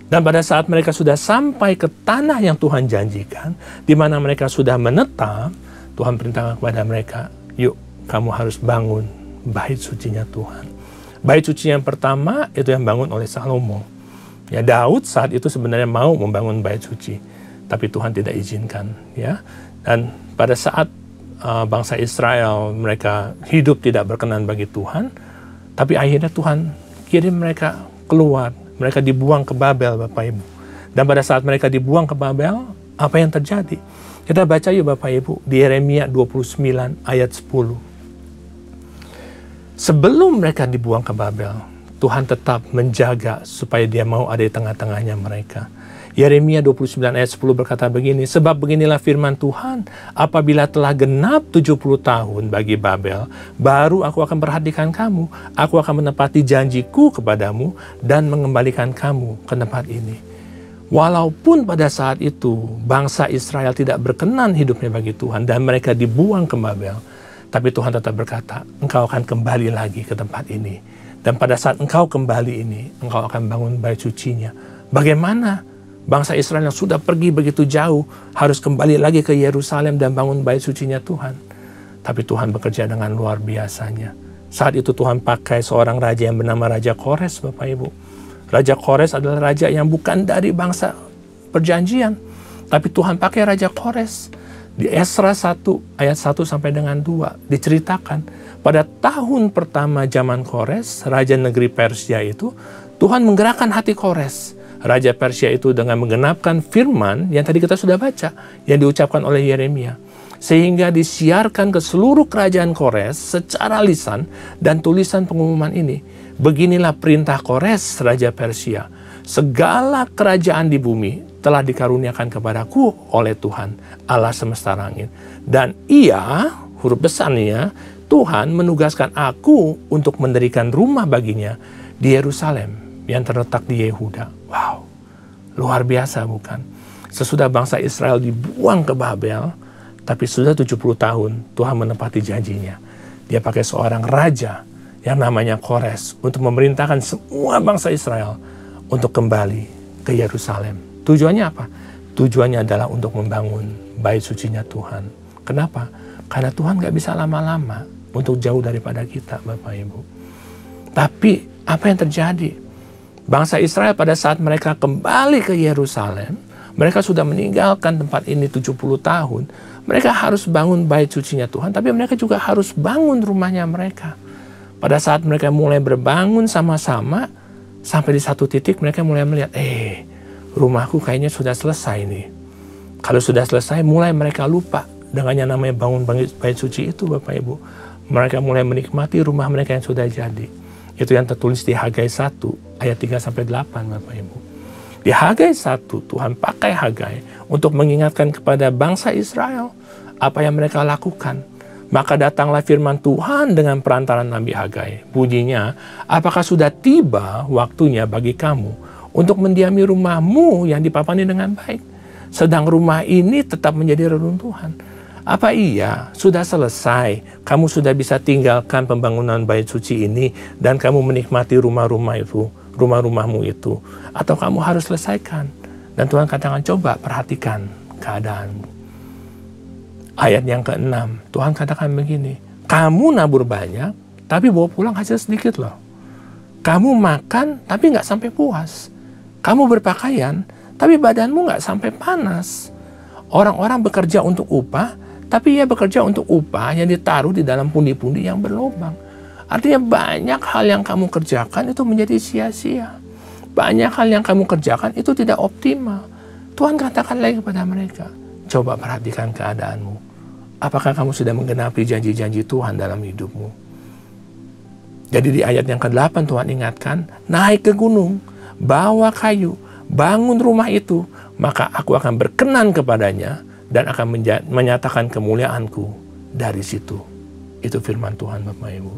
Dan pada saat mereka sudah sampai ke tanah yang Tuhan janjikan, di mana mereka sudah menetap, Tuhan perintahkan kepada mereka, yuk kamu harus bangun bait sucinya Tuhan. Bait suci yang pertama itu yang bangun oleh Salomo. Ya, Daud saat itu sebenarnya mau membangun bait suci, tapi Tuhan tidak izinkan. Ya, dan pada saat bangsa Israel mereka hidup tidak berkenan bagi Tuhan, tapi akhirnya Tuhan kirim mereka keluar. Mereka dibuang ke Babel, Bapak Ibu. Dan pada saat mereka dibuang ke Babel, apa yang terjadi? Kita baca yuk Bapak Ibu di Yeremia 29 ayat 10. Sebelum mereka dibuang ke Babel, Tuhan tetap menjaga supaya dia mau ada di tengah-tengahnya mereka. Yeremia 29 ayat 10 berkata begini, sebab beginilah firman Tuhan, apabila telah genap 70 tahun bagi Babel, baru aku akan perhatikan kamu, aku akan menepati janjiku kepadamu dan mengembalikan kamu ke tempat ini. Walaupun pada saat itu bangsa Israel tidak berkenan hidupnya bagi Tuhan dan mereka dibuang ke Babel, tapi Tuhan tetap berkata, engkau akan kembali lagi ke tempat ini. Dan pada saat engkau kembali ini, engkau akan bangun bait sucinya. Bagaimana bangsa Israel yang sudah pergi begitu jauh, harus kembali lagi ke Yerusalem dan bangun bait sucinya Tuhan. Tapi Tuhan bekerja dengan luar biasanya. Saat itu Tuhan pakai seorang raja yang bernama Raja Kores, Bapak Ibu. Raja Kores adalah raja yang bukan dari bangsa perjanjian. Tapi Tuhan pakai Raja Kores. Di Esra 1 ayat 1 sampai dengan 2 diceritakan pada tahun pertama zaman Kores, raja negeri Persia itu, Tuhan menggerakkan hati Kores. Raja Persia itu dengan menggenapkan firman yang tadi kita sudah baca, yang diucapkan oleh Yeremia. Sehingga disiarkan ke seluruh kerajaan Kores secara lisan dan tulisan pengumuman ini. Beginilah perintah Kores, raja Persia. Segala kerajaan di bumi telah dikaruniakan kepadaku oleh Tuhan, Allah semesta langit. Dan ia, huruf besar nih ya, Tuhan menugaskan aku untuk mendirikan rumah baginya di Yerusalem yang terletak di Yehuda. Wow, luar biasa bukan? Sesudah bangsa Israel dibuang ke Babel, tapi sudah 70 tahun Tuhan menepati janjinya. Dia pakai seorang raja yang namanya Kores untuk memerintahkan semua bangsa Israel untuk kembali ke Yerusalem. Tujuannya apa? Tujuannya adalah untuk membangun bait sucinya Tuhan. Kenapa? Karena Tuhan gak bisa lama-lama untuk jauh daripada kita, Bapak Ibu. Tapi apa yang terjadi? Bangsa Israel pada saat mereka kembali ke Yerusalem, mereka sudah meninggalkan tempat ini 70 tahun. Mereka harus bangun bait sucinya Tuhan, tapi mereka juga harus bangun rumahnya mereka. Pada saat mereka mulai berbangun sama-sama, sampai di satu titik mereka mulai melihat, rumahku kayaknya sudah selesai nih. Kalau sudah selesai, mulai mereka lupa dengan yang namanya bangun bait suci itu, Bapak Ibu. Mereka mulai menikmati rumah mereka yang sudah jadi. Itu yang tertulis di Hagai 1 ayat 3-8, Bapak Ibu. Di Hagai 1, Tuhan pakai Hagai untuk mengingatkan kepada bangsa Israel apa yang mereka lakukan. Maka datanglah firman Tuhan dengan perantaran Nabi Hagai. Bunyinya, apakah sudah tiba waktunya bagi kamu untuk mendiami rumahmu yang dipapani dengan baik, sedang rumah ini tetap menjadi reruntuhan? Apa iya sudah selesai, kamu sudah bisa tinggalkan pembangunan bait suci ini dan kamu menikmati rumah-rumahmu itu, atau kamu harus selesaikan? Dan Tuhan katakan, coba perhatikan keadaanmu. Ayat yang ke-6, Tuhan katakan begini, kamu nabur banyak, tapi bawa pulang hasil sedikit loh. Kamu makan, tapi nggak sampai puas. Kamu berpakaian, tapi badanmu nggak sampai panas. Orang-orang bekerja untuk upah, tapi ia bekerja untuk upah yang ditaruh di dalam pundi-pundi yang berlubang. Artinya banyak hal yang kamu kerjakan itu menjadi sia-sia. Banyak hal yang kamu kerjakan itu tidak optimal. Tuhan katakan lagi kepada mereka, coba perhatikan keadaanmu. Apakah kamu sudah menggenapi janji-janji Tuhan dalam hidupmu? Jadi di ayat yang ke-8 Tuhan ingatkan, naik ke gunung, bawa kayu, bangun rumah itu, maka aku akan berkenan kepadanya dan akan menyatakan kemuliaanku dari situ. Itu firman Tuhan, Bapak Ibu.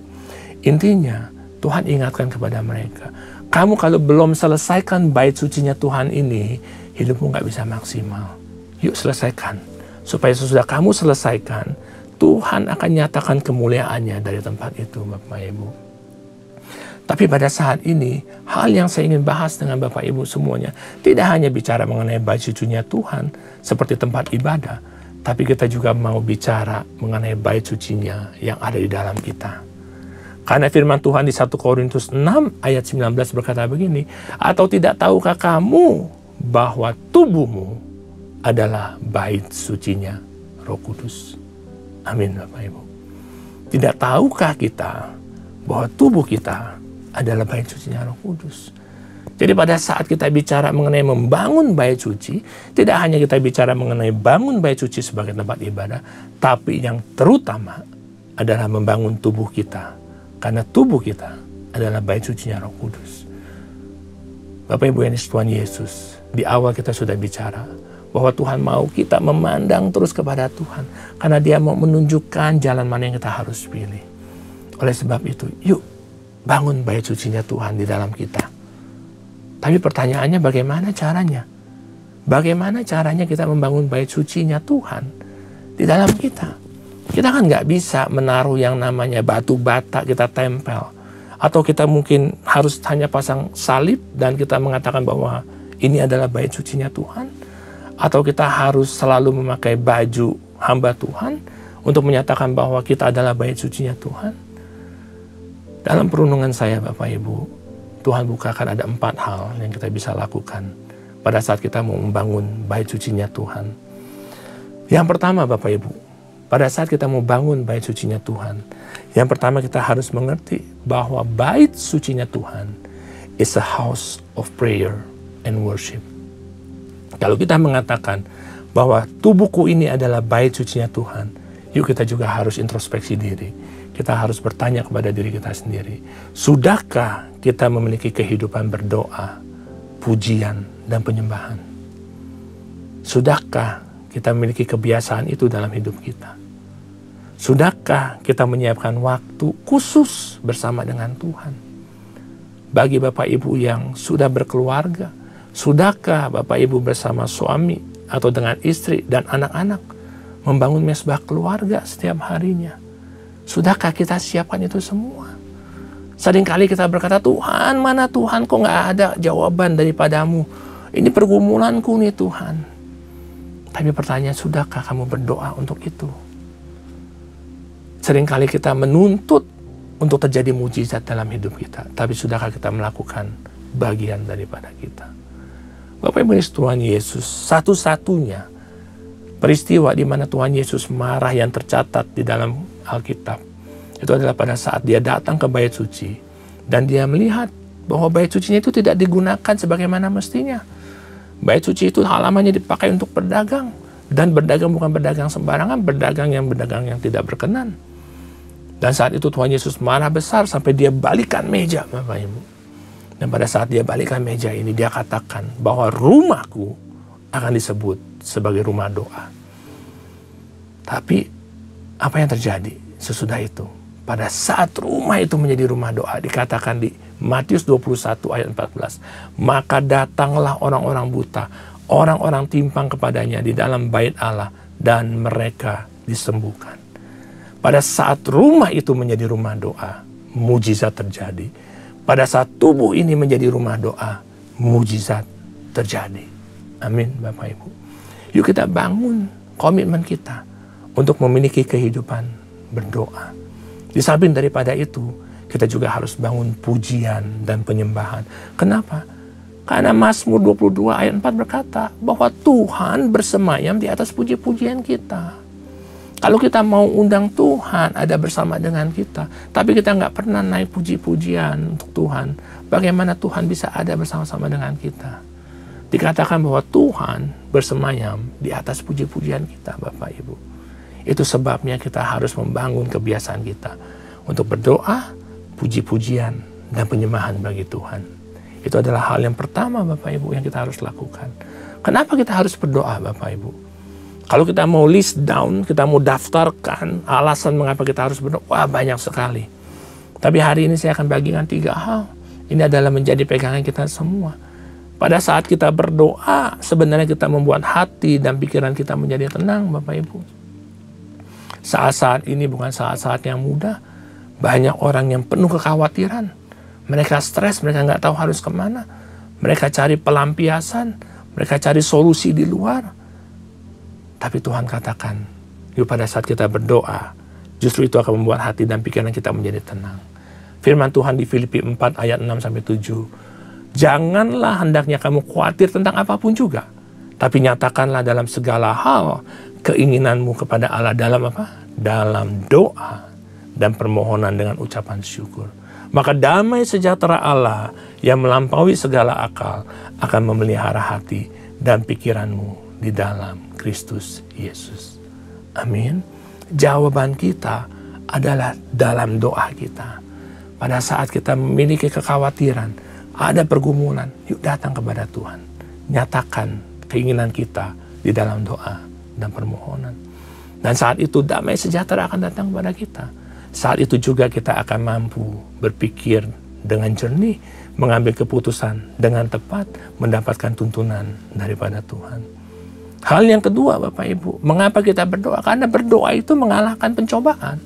Intinya, Tuhan ingatkan kepada mereka, kamu kalau belum selesaikan bait sucinya Tuhan ini, hidupmu nggak bisa maksimal. Yuk selesaikan. Supaya sesudah kamu selesaikan, Tuhan akan nyatakan kemuliaannya dari tempat itu, Bapak Ibu. Tapi pada saat ini, hal yang saya ingin bahas dengan Bapak Ibu semuanya, tidak hanya bicara mengenai bait sucinya Tuhan, seperti tempat ibadah, tapi kita juga mau bicara mengenai bait sucinya yang ada di dalam kita. Karena firman Tuhan di 1 Korintus 6 ayat 19 berkata begini, atau tidak tahukah kamu bahwa tubuhmu adalah bait sucinya Roh Kudus? Amin, Bapak Ibu. Tidak tahukah kita bahwa tubuh kita adalah bait sucinya Roh Kudus? Jadi pada saat kita bicara mengenai membangun bait suci, tidak hanya kita bicara mengenai bangun bait suci sebagai tempat ibadah, tapi yang terutama adalah membangun tubuh kita. Karena tubuh kita adalah bait sucinya Roh Kudus. Bapak Ibu yang Tuhan Yesus, di awal kita sudah bicara bahwa Tuhan mau kita memandang terus kepada Tuhan. Karena Dia mau menunjukkan jalan mana yang kita harus pilih. Oleh sebab itu, yuk bangun bait sucinya Tuhan di dalam kita. Tapi pertanyaannya bagaimana caranya? Bagaimana caranya kita membangun bait sucinya Tuhan di dalam kita? Kita kan nggak bisa menaruh yang namanya batu bata kita tempel. Atau kita mungkin harus hanya pasang salib dan kita mengatakan bahwa ini adalah bait sucinya Tuhan. Atau kita harus selalu memakai baju hamba Tuhan untuk menyatakan bahwa kita adalah bait sucinya Tuhan. Dalam perundungan saya, Bapak Ibu, Tuhan bukakan ada 4 hal yang kita bisa lakukan pada saat kita mau membangun bait sucinya Tuhan. Yang pertama Bapak Ibu, pada saat kita mau bangun bait sucinya Tuhan, yang pertama kita harus mengerti bahwa bait sucinya Tuhan is a house of prayer and worship. Kalau kita mengatakan bahwa tubuhku ini adalah bait sucinya Tuhan, yuk kita juga harus introspeksi diri. Kita harus bertanya kepada diri kita sendiri. Sudahkah kita memiliki kehidupan berdoa, pujian, dan penyembahan? Sudahkah kita memiliki kebiasaan itu dalam hidup kita? Sudahkah kita menyiapkan waktu khusus bersama dengan Tuhan? Bagi Bapak Ibu yang sudah berkeluarga, sudahkah Bapak Ibu bersama suami atau dengan istri dan anak-anak membangun mesbah keluarga setiap harinya? Sudahkah kita siapkan itu semua? Seringkali kita berkata, Tuhan, mana Tuhan, kok nggak ada jawaban daripadamu? Ini pergumulanku nih Tuhan. Tapi pertanyaan, sudahkah kamu berdoa untuk itu? Seringkali kita menuntut untuk terjadi mujizat dalam hidup kita. Tapi sudahkah kita melakukan bagian daripada kita? Bapak Ibu Tuhan Yesus, satu-satunya peristiwa di mana Tuhan Yesus marah yang tercatat di dalam Alkitab, itu adalah pada saat dia datang ke bait suci dan dia melihat bahwa bait sucinya itu tidak digunakan sebagaimana mestinya. Bait suci itu halamannya dipakai untuk berdagang, dan berdagang bukan berdagang sembarangan, berdagang yang tidak berkenan. Dan saat itu Tuhan Yesus marah besar sampai dia balikan meja, Bapak Ibu. Dan pada saat dia balikan meja ini, dia katakan bahwa rumahku akan disebut sebagai rumah doa. Tapi apa yang terjadi sesudah itu? Pada saat rumah itu menjadi rumah doa, dikatakan di Matius 21 ayat 14, maka datanglah orang-orang buta, orang-orang timpang kepadanya di dalam bait Allah, dan mereka disembuhkan. Pada saat rumah itu menjadi rumah doa, mujizat terjadi. Pada saat tubuh ini menjadi rumah doa, mujizat terjadi. Amin, Bapak Ibu. Yuk kita bangun komitmen kita untuk memiliki kehidupan berdoa. Di samping daripada itu, kita juga harus bangun pujian dan penyembahan. Kenapa? Karena Mazmur 22 ayat 4 berkata bahwa Tuhan bersemayam di atas puji-pujian kita. Kalau kita mau undang Tuhan ada bersama dengan kita, tapi kita nggak pernah naik puji-pujian untuk Tuhan, bagaimana Tuhan bisa ada bersama-sama dengan kita? Dikatakan bahwa Tuhan bersemayam di atas puji-pujian kita, Bapak Ibu. Itu sebabnya kita harus membangun kebiasaan kita untuk berdoa, puji-pujian, dan penyembahan bagi Tuhan. Itu adalah hal yang pertama, Bapak Ibu, yang kita harus lakukan. Kenapa kita harus berdoa, Bapak Ibu? Kalau kita mau list down, kita mau daftarkan alasan mengapa kita harus berdoa, wah banyak sekali. Tapi hari ini saya akan bagikan 3 hal. Ini adalah menjadi pegangan kita semua. Pada saat kita berdoa, sebenarnya kita membuat hati dan pikiran kita menjadi tenang, Bapak Ibu. Saat-saat ini bukan saat-saat yang mudah. Banyak orang yang penuh kekhawatiran. Mereka stres, mereka nggak tahu harus kemana. Mereka cari pelampiasan, mereka cari solusi di luar. Tapi Tuhan katakan, yuk pada saat kita berdoa, justru itu akan membuat hati dan pikiran kita menjadi tenang. Firman Tuhan di Filipi 4 ayat 6-7. Janganlah hendaknya kamu khawatir tentang apapun juga, tapi nyatakanlah dalam segala hal keinginanmu kepada Allah dalam apa? Dalam doa dan permohonan dengan ucapan syukur. Maka damai sejahtera Allah yang melampaui segala akal akan memelihara hati dan pikiranmu di dalam Kristus Yesus. Amin. Jawaban kita adalah dalam doa kita. Pada saat kita memiliki kekhawatiran, ada pergumulan, yuk datang kepada Tuhan. Nyatakan keinginan kita di dalam doa dan permohonan. Dan saat itu damai sejahtera akan datang kepada kita. Saat itu juga kita akan mampu berpikir dengan jernih, mengambil keputusan dengan tepat, mendapatkan tuntunan daripada Tuhan. Hal yang kedua, Bapak Ibu, mengapa kita berdoa? Karena berdoa itu mengalahkan pencobaan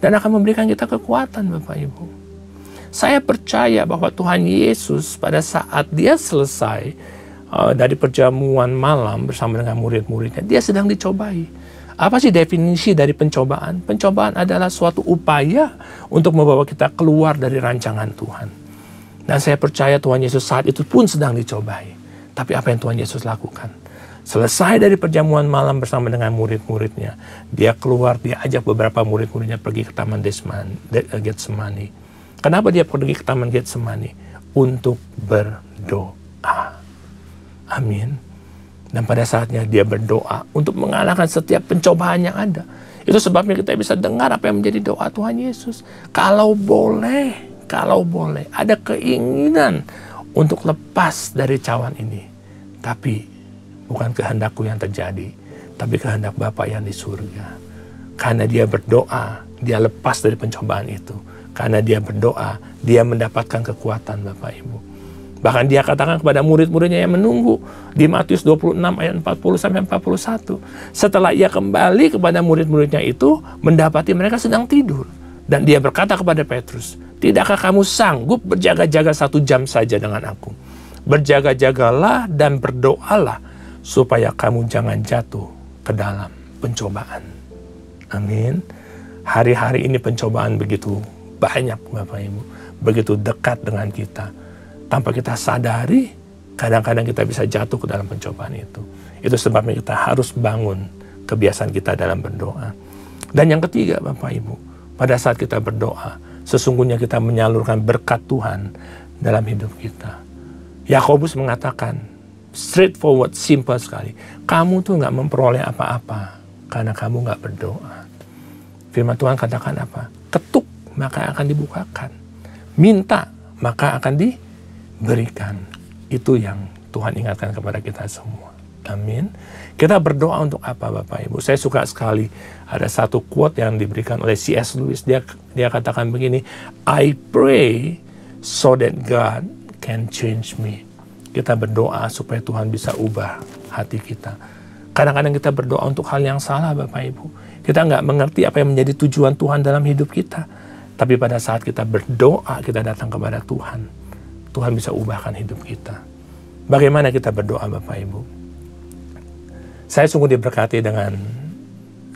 dan akan memberikan kita kekuatan, Bapak Ibu. Saya percaya bahwa Tuhan Yesus pada saat dia selesai dari perjamuan malam bersama dengan murid-muridnya, dia sedang dicobai. Apa sih definisi dari pencobaan? Pencobaan adalah suatu upaya untuk membawa kita keluar dari rancangan Tuhan. Dan saya percaya Tuhan Yesus saat itu pun sedang dicobai. Tapi apa yang Tuhan Yesus lakukan? Selesai dari perjamuan malam bersama dengan murid-muridnya, dia keluar, dia ajak beberapa murid-muridnya pergi ke Taman Getsemani. Kenapa dia pergi ke Taman Getsemani? Untuk berdoa. Amin. Dan pada saatnya dia berdoa untuk mengalahkan setiap pencobaan yang ada. Itu sebabnya kita bisa dengar apa yang menjadi doa Tuhan Yesus. Kalau boleh, ada keinginan untuk lepas dari cawan ini. Tapi bukan kehendakku yang terjadi, tapi kehendak Bapa yang di surga. Karena dia berdoa, dia lepas dari pencobaan itu. Karena dia berdoa, dia mendapatkan kekuatan Bapak Ibu. Bahkan dia katakan kepada murid-muridnya yang menunggu di Matius 26 ayat 40 sampai 41. Setelah ia kembali kepada murid-muridnya itu, mendapati mereka sedang tidur. Dan dia berkata kepada Petrus, "Tidakkah kamu sanggup berjaga-jaga 1 jam saja dengan aku? Berjaga-jagalah dan berdoalah supaya kamu jangan jatuh ke dalam pencobaan." Amin. Hari-hari ini pencobaan begitu banyak Bapak Ibu. Begitu dekat dengan kita. Tanpa kita sadari, kadang-kadang kita bisa jatuh ke dalam pencobaan itu. Itu sebabnya kita harus bangun kebiasaan kita dalam berdoa. Dan yang ketiga Bapak Ibu, pada saat kita berdoa, sesungguhnya kita menyalurkan berkat Tuhan dalam hidup kita. Yakobus mengatakan, straightforward, simple sekali. Kamu tuh nggak memperoleh apa-apa karena kamu nggak berdoa. Firman Tuhan katakan apa? Ketuk maka akan dibukakan. Minta maka akan diberikan. Itu yang Tuhan ingatkan kepada kita semua. Amin. Kita berdoa untuk apa Bapak Ibu? Saya suka sekali ada satu quote yang diberikan oleh C.S. Lewis. Dia katakan begini, I pray so that God can change me. Kita berdoa supaya Tuhan bisa ubah hati kita. Kadang-kadang kita berdoa untuk hal yang salah Bapak Ibu. Kita nggak mengerti apa yang menjadi tujuan Tuhan dalam hidup kita. Tapi pada saat kita berdoa, kita datang kepada Tuhan. Tuhan bisa ubahkan hidup kita. Bagaimana kita berdoa Bapak Ibu? Saya sungguh diberkati dengan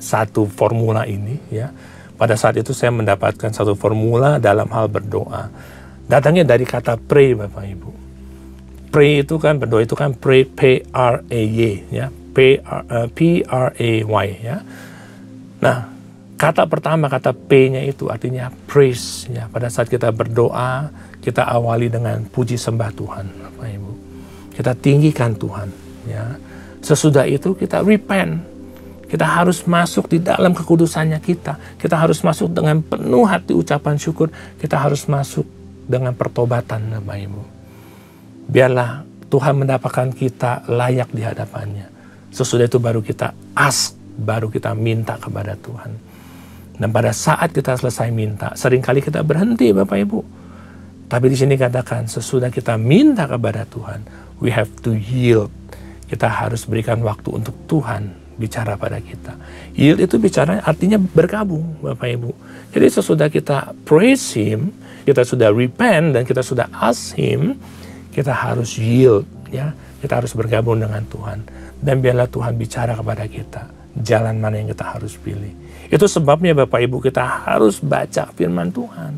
satu formula ini. Ya. Pada saat itu saya mendapatkan satu formula dalam hal berdoa. Datangnya dari kata pray Bapak Ibu. Pray itu kan, berdoa itu kan pray, P-R-A-Y, ya. P-R-A-Y, ya. Nah, kata pertama, kata P-nya itu artinya praise, ya. Pada saat kita berdoa, kita awali dengan puji sembah Tuhan, Bapak Ibu. Kita tinggikan Tuhan, ya. Sesudah itu kita repent. Kita harus masuk di dalam kekudusannya kita. Kita harus masuk dengan penuh hati ucapan syukur. Kita harus masuk dengan pertobatan, Bapak Ibu. Biarlah Tuhan mendapatkan kita layak di hadapannya. Sesudah itu baru kita ask, baru kita minta kepada Tuhan. Dan pada saat kita selesai minta, seringkali kita berhenti Bapak Ibu. Tapi di sini katakan, sesudah kita minta kepada Tuhan, we have to yield. Kita harus berikan waktu untuk Tuhan bicara pada kita. Yield itu bicara artinya bergabung Bapak Ibu. Jadi sesudah kita praise Him, kita sudah repent dan kita sudah ask Him, kita harus yield, ya. Kita harus bergabung dengan Tuhan. Dan biarlah Tuhan bicara kepada kita. Jalan mana yang kita harus pilih. Itu sebabnya Bapak Ibu kita harus baca firman Tuhan.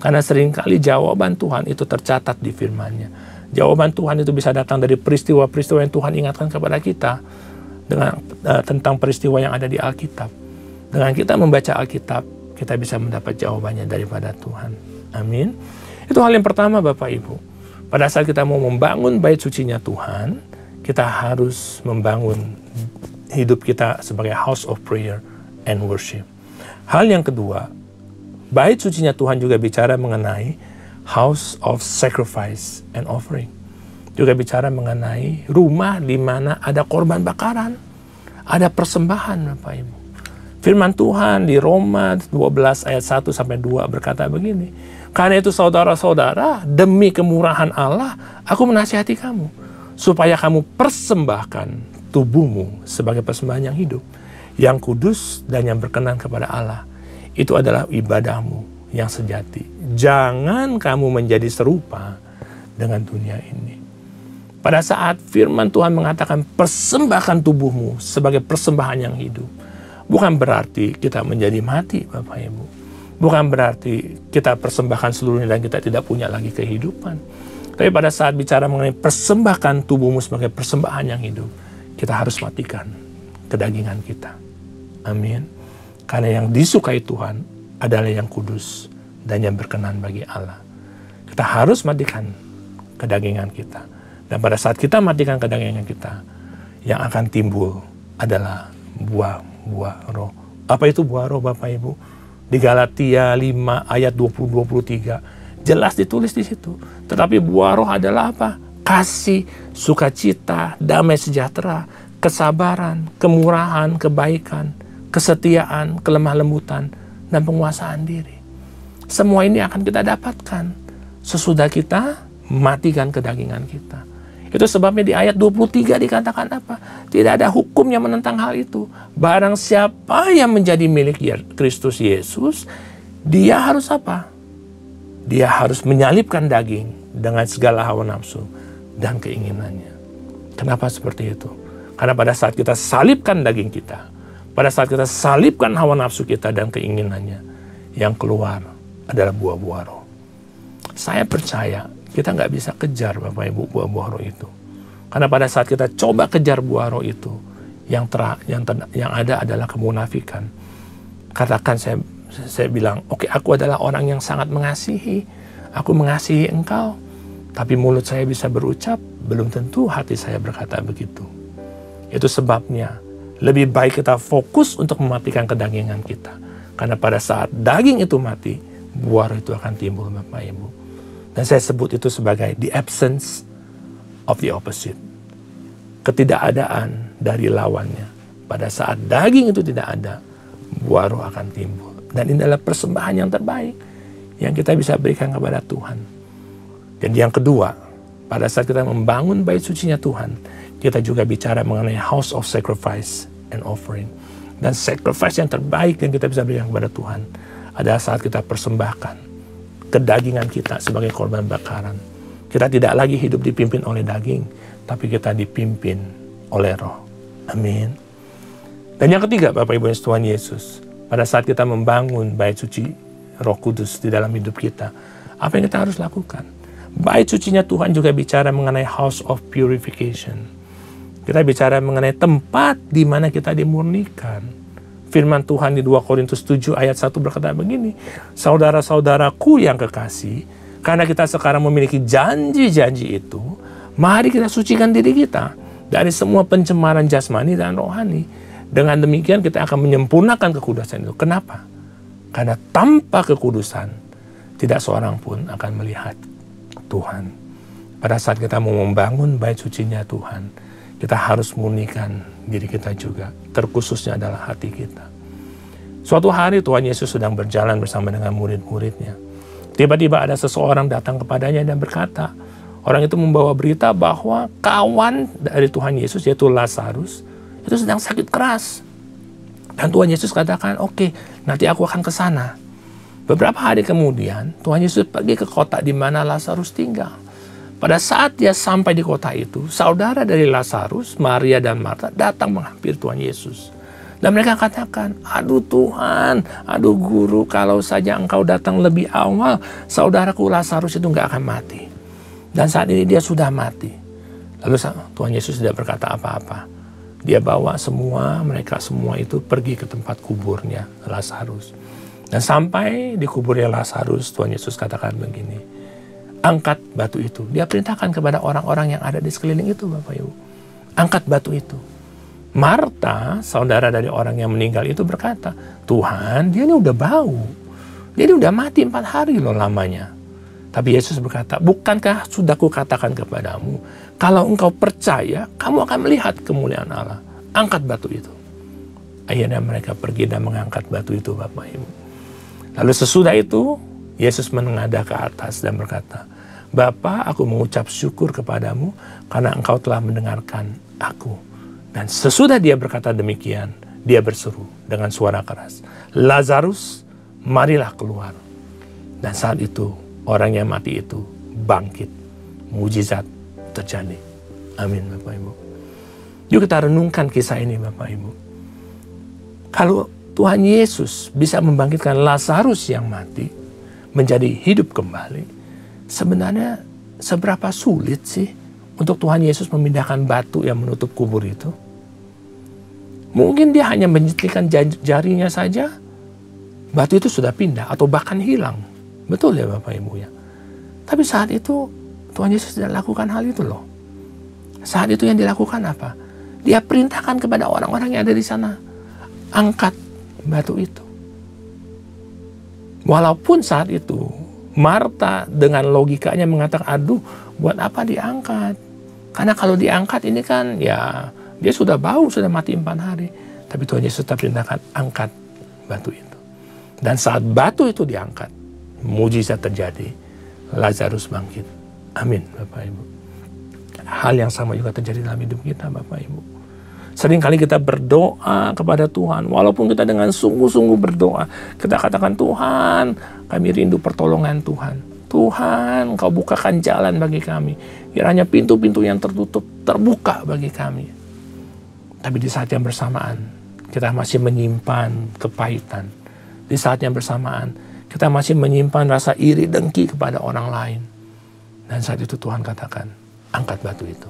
Karena seringkali jawaban Tuhan itu tercatat di firman-Nya. Jawaban Tuhan itu bisa datang dari peristiwa-peristiwa yang Tuhan ingatkan kepada kita. Tentang peristiwa yang ada di Alkitab. Dengan kita membaca Alkitab, kita bisa mendapat jawabannya daripada Tuhan. Amin. Itu hal yang pertama Bapak Ibu. Pada saat kita mau membangun bait sucinya Tuhan, kita harus membangun hidup kita sebagai house of prayer and worship. Hal yang kedua, bait sucinya Tuhan juga bicara mengenai house of sacrifice and offering. Juga bicara mengenai rumah di mana ada korban bakaran, ada persembahan Bapak Ibu. Firman Tuhan di Roma 12 ayat 1 sampai 2 berkata begini, karena itu saudara-saudara, demi kemurahan Allah, aku menasihati kamu, supaya kamu persembahkan tubuhmu sebagai persembahan yang hidup, yang kudus dan yang berkenan kepada Allah. Itu adalah ibadahmu yang sejati. Jangan kamu menjadi serupa dengan dunia ini. Pada saat firman Tuhan mengatakan persembahkan tubuhmu sebagai persembahan yang hidup, bukan berarti kita menjadi mati Bapak Ibu. Bukan berarti kita persembahkan seluruhnya dan kita tidak punya lagi kehidupan. Tapi pada saat bicara mengenai persembahkan tubuhmu sebagai persembahan yang hidup, kita harus matikan kedagingan kita. Amin. Karena yang disukai Tuhan adalah yang kudus dan yang berkenan bagi Allah. Kita harus matikan kedagingan kita. Dan pada saat kita matikan kedagingan kita, yang akan timbul adalah buah-buah roh. Apa itu buah roh, Bapak Ibu? Di Galatia 5 ayat 20-23 jelas ditulis di situ. Tetapi buah roh adalah apa? Kasih, sukacita, damai sejahtera, kesabaran, kemurahan, kebaikan, kesetiaan, kelemah lembutan, dan penguasaan diri. Semua ini akan kita dapatkan sesudah kita matikan kedagingan kita. Itu sebabnya di ayat 23 dikatakan apa? Tidak ada hukum yang menentang hal itu. Barang siapa yang menjadi milik Kristus Yesus, dia harus apa? Dia harus menyalibkan daging dengan segala hawa nafsu dan keinginannya. Kenapa seperti itu? Karena pada saat kita salibkan daging kita, pada saat kita salibkan hawa nafsu kita dan keinginannya, yang keluar adalah buah-buah roh. Saya percaya kita nggak bisa kejar, Bapak Ibu, buah-buah roh itu. Karena pada saat kita coba kejar buah roh itu, yang ada adalah kemunafikan. Katakan saya bilang, oke, aku adalah orang yang sangat mengasihi. Aku mengasihi engkau. Tapi mulut saya bisa berucap, belum tentu hati saya berkata begitu. Itu sebabnya lebih baik kita fokus untuk mematikan kedagingan kita. Karena pada saat daging itu mati, buah roh itu akan timbul, Bapak Ibu. Dan saya sebut itu sebagai the absence of the opposite. Ketidakadaan dari lawannya. Pada saat daging itu tidak ada, buah roh akan timbul. Dan ini adalah persembahan yang terbaik yang kita bisa berikan kepada Tuhan. Dan yang kedua, pada saat kita membangun bait sucinya Tuhan, kita juga bicara mengenai house of sacrifice and offering. Dan sacrifice yang terbaik yang kita bisa berikan kepada Tuhan adalah saat kita persembahkan kedagingan kita sebagai korban bakaran. Kita tidak lagi hidup dipimpin oleh daging, tapi kita dipimpin oleh roh. Amin. Dan yang ketiga, Bapak Ibu Tuhan Yesus, pada saat kita membangun bait suci Roh Kudus di dalam hidup kita, apa yang kita harus lakukan? Bait sucinya Tuhan juga bicara mengenai house of purification. Kita bicara mengenai tempat di mana kita dimurnikan. Firman Tuhan di 2 Korintus 7 ayat 1 berkata begini, saudara-saudaraku yang kekasih, karena kita sekarang memiliki janji-janji itu, mari kita sucikan diri kita dari semua pencemaran jasmani dan rohani. Dengan demikian kita akan menyempurnakan kekudusan itu. Kenapa? Karena tanpa kekudusan, tidak seorang pun akan melihat Tuhan. Pada saat kita mau membangun bait sucinya Tuhan, kita harus murnikan diri kita juga. Terkhususnya adalah hati kita. Suatu hari Tuhan Yesus sedang berjalan bersama dengan murid-muridnya. Tiba-tiba ada seseorang datang kepadanya dan berkata, orang itu membawa berita bahwa kawan dari Tuhan Yesus, yaitu Lazarus, itu sedang sakit keras. Dan Tuhan Yesus katakan, oke, nanti aku akan ke sana. Beberapa hari kemudian, Tuhan Yesus pergi ke kota di mana Lazarus tinggal. Pada saat dia sampai di kota itu, saudara dari Lazarus, Maria dan Marta, datang menghampiri Tuhan Yesus. Dan mereka katakan, aduh Tuhan, aduh Guru, kalau saja engkau datang lebih awal, saudaraku Lazarus itu nggak akan mati. Dan saat ini dia sudah mati. Lalu Tuhan Yesus tidak berkata apa-apa. Dia bawa mereka semua itu pergi ke tempat kuburnya Lazarus. Dan sampai di kuburnya Lazarus, Tuhan Yesus katakan begini, angkat batu itu. Dia perintahkan kepada orang-orang yang ada di sekeliling itu, Bapak Ibu. Angkat batu itu. Marta, saudara dari orang yang meninggal itu berkata, Tuhan, dia ini udah bau. Dia ini udah mati 4 hari loh lamanya. Tapi Yesus berkata, bukankah sudah kukatakan kepadamu, kalau engkau percaya, kamu akan melihat kemuliaan Allah. Angkat batu itu. Akhirnya mereka pergi dan mengangkat batu itu, Bapak Ibu. Lalu sesudah itu, Yesus menengadah ke atas dan berkata, Bapa, aku mengucap syukur kepadamu karena engkau telah mendengarkan aku. Dan sesudah dia berkata demikian, dia berseru dengan suara keras, Lazarus, marilah keluar. Dan saat itu, orang yang mati itu bangkit. Mujizat terjadi. Amin, Bapak Ibu. Yuk kita renungkan kisah ini, Bapak Ibu. Kalau Tuhan Yesus bisa membangkitkan Lazarus yang mati menjadi hidup kembali, sebenarnya seberapa sulit sih untuk Tuhan Yesus memindahkan batu yang menutup kubur itu? Mungkin dia hanya menjentikan jarinya saja, batu itu sudah pindah atau bahkan hilang. Betul ya Bapak Ibu ya. Tapi saat itu Tuhan Yesus tidak lakukan hal itu loh. Saat itu yang dilakukan apa? Dia perintahkan kepada orang-orang yang ada di sana, angkat batu itu. Walaupun saat itu Marta dengan logikanya mengatakan, aduh buat apa diangkat? Karena kalau diangkat ini kan ya dia sudah bau, sudah mati 4 hari. Tapi Tuhan Yesus tetap perintahkan, angkat batu itu. Dan saat batu itu diangkat, mujizat terjadi. Lazarus bangkit. Amin Bapak Ibu. Hal yang sama juga terjadi dalam hidup kita Bapak Ibu. Seringkali kita berdoa kepada Tuhan, walaupun kita dengan sungguh-sungguh berdoa, kita katakan, Tuhan, kami rindu pertolongan Tuhan. Tuhan, Engkau bukakan jalan bagi kami. Kiranya pintu-pintu yang tertutup terbuka bagi kami. Tapi di saat yang bersamaan, kita masih menyimpan kepahitan. Di saat yang bersamaan, kita masih menyimpan rasa iri dengki kepada orang lain. Dan saat itu Tuhan katakan, angkat batu itu.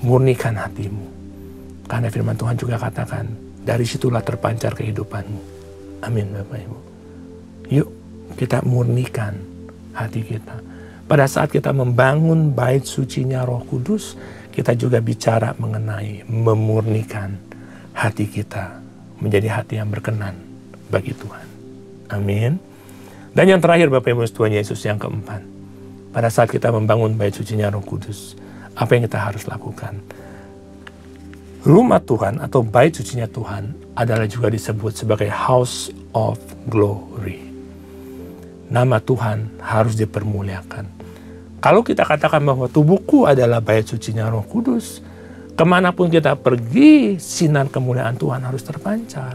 Murnikan hatimu. Karena firman Tuhan juga katakan, dari situlah terpancar kehidupanmu. Amin Bapak Ibu. Yuk kita murnikan hati kita. Pada saat kita membangun bait sucinya Roh Kudus, kita juga bicara mengenai memurnikan hati kita menjadi hati yang berkenan bagi Tuhan. Amin. Dan yang terakhir Bapak Ibu Tuhan Yesus yang keempat. Pada saat kita membangun bait sucinya Roh Kudus, apa yang kita harus lakukan? Rumah Tuhan atau bait sucinya Tuhan adalah juga disebut sebagai House of Glory. Nama Tuhan harus dipermuliakan. Kalau kita katakan bahwa tubuhku adalah bait sucinya Roh Kudus, kemanapun kita pergi, sinar kemuliaan Tuhan harus terpancar.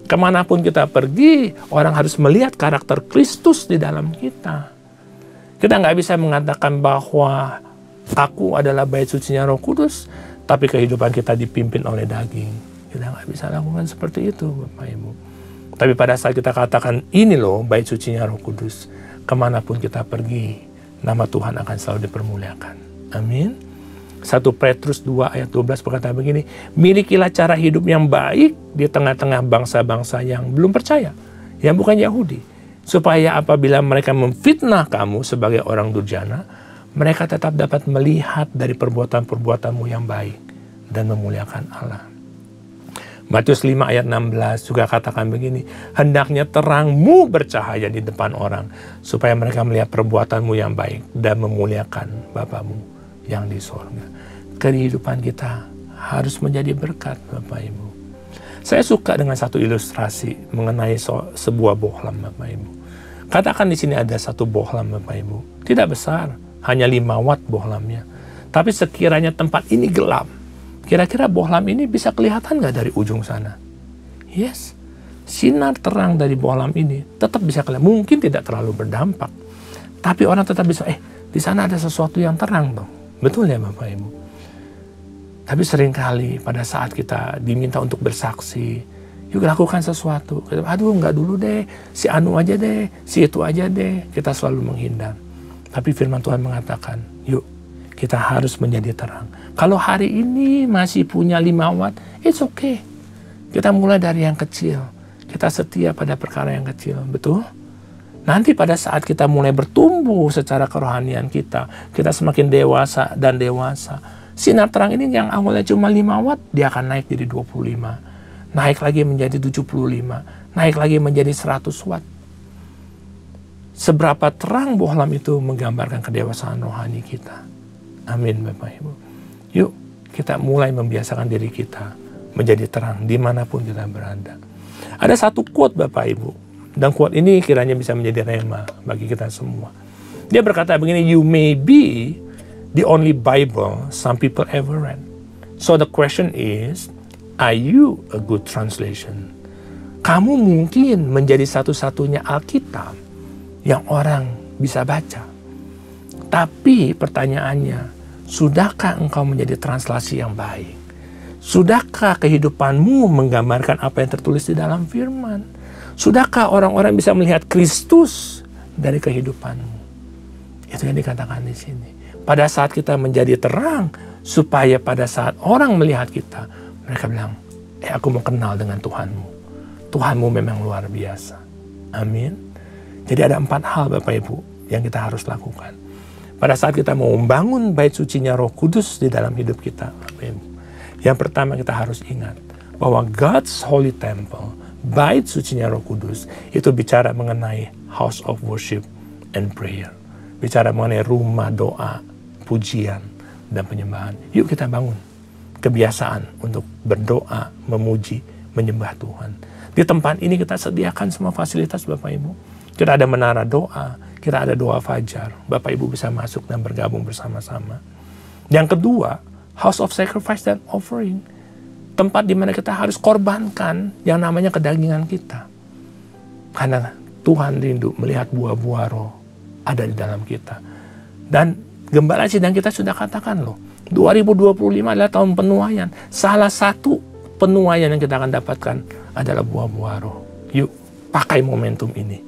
Kemanapun kita pergi, orang harus melihat karakter Kristus di dalam kita. Kita nggak bisa mengatakan bahwa aku adalah bait sucinya Roh Kudus, tapi kehidupan kita dipimpin oleh daging. Kita nggak bisa lakukan seperti itu, Bapak Ibu. Tapi pada saat kita katakan, ini loh bait sucinya Roh Kudus, kemanapun kita pergi, nama Tuhan akan selalu dipermuliakan. Amin. 1 Petrus 2 ayat 12 berkata begini, milikilah cara hidup yang baik di tengah-tengah bangsa-bangsa yang belum percaya, yang bukan Yahudi, supaya apabila mereka memfitnah kamu sebagai orang durjana, mereka tetap dapat melihat dari perbuatan-perbuatanmu yang baik dan memuliakan Allah. Matius 5 ayat 16 juga katakan begini, hendaknya terangmu bercahaya di depan orang, supaya mereka melihat perbuatanmu yang baik dan memuliakan Bapamu yang di sorga. Kehidupan kita harus menjadi berkat Bapak Ibu. Saya suka dengan satu ilustrasi mengenai sebuah bohlam Bapak Ibu. Katakan di sini ada satu bohlam Bapak Ibu, tidak besar, hanya 5 watt bohlamnya. Tapi sekiranya tempat ini gelap, kira-kira bohlam ini bisa kelihatan nggak dari ujung sana? Yes, sinar terang dari bohlam ini tetap bisa kelihatan. Mungkin tidak terlalu berdampak, tapi orang tetap bisa, di sana ada sesuatu yang terang dong. Betul ya Bapak Ibu? Tapi seringkali pada saat kita diminta untuk bersaksi, yuk lakukan sesuatu. Aduh nggak dulu deh, si anu aja deh, si itu aja deh. Kita selalu menghindar. Tapi firman Tuhan mengatakan, yuk kita harus menjadi terang. Kalau hari ini masih punya 5 watt, it's okay. Kita mulai dari yang kecil. Kita setia pada perkara yang kecil, betul? Nanti pada saat kita mulai bertumbuh secara kerohanian kita semakin dewasa dan dewasa. Sinar terang ini yang awalnya cuma 5 watt, dia akan naik jadi 25. Naik lagi menjadi 75. Naik lagi menjadi 100 watt. Seberapa terang bohlam itu menggambarkan kedewasaan rohani kita. Amin Bapak Ibu. Yuk kita mulai membiasakan diri kita menjadi terang dimanapun kita berada. Ada satu quote Bapak Ibu, dan quote ini kiranya bisa menjadi rema bagi kita semua. Dia berkata begini, you may be the only Bible some people ever read. So the question is, are you a good translation? Kamu mungkin menjadi satu-satunya Alkitab yang orang bisa baca. Tapi pertanyaannya, sudahkah engkau menjadi translasi yang baik? Sudahkah kehidupanmu menggambarkan apa yang tertulis di dalam firman? Sudahkah orang-orang bisa melihat Kristus dari kehidupanmu? Itu yang dikatakan di sini. Pada saat kita menjadi terang, supaya pada saat orang melihat kita, mereka bilang, aku mau kenal dengan Tuhanmu. Tuhanmu memang luar biasa. Amin. Jadi ada 4 hal Bapak Ibu yang kita harus lakukan. Pada saat kita mau membangun bait sucinya Roh Kudus di dalam hidup kita, Bapak Ibu. Yang pertama kita harus ingat bahwa God's Holy Temple, bait sucinya Roh Kudus, itu bicara mengenai house of worship and prayer. Bicara mengenai rumah doa, pujian, dan penyembahan. Yuk kita bangun kebiasaan untuk berdoa, memuji, menyembah Tuhan. Di tempat ini kita sediakan semua fasilitas Bapak Ibu. Kita ada menara doa, kita ada doa fajar. Bapak Ibu bisa masuk dan bergabung bersama-sama. Yang kedua, house of sacrifice dan offering. Tempat di mana kita harus korbankan yang namanya kedagingan kita. Karena Tuhan rindu melihat buah-buah roh ada di dalam kita. Dan Gembala Sidang kita sudah katakan loh, 2025 adalah tahun penuaian. Salah satu penuaian yang kita akan dapatkan adalah buah-buah roh. Yuk, pakai momentum ini.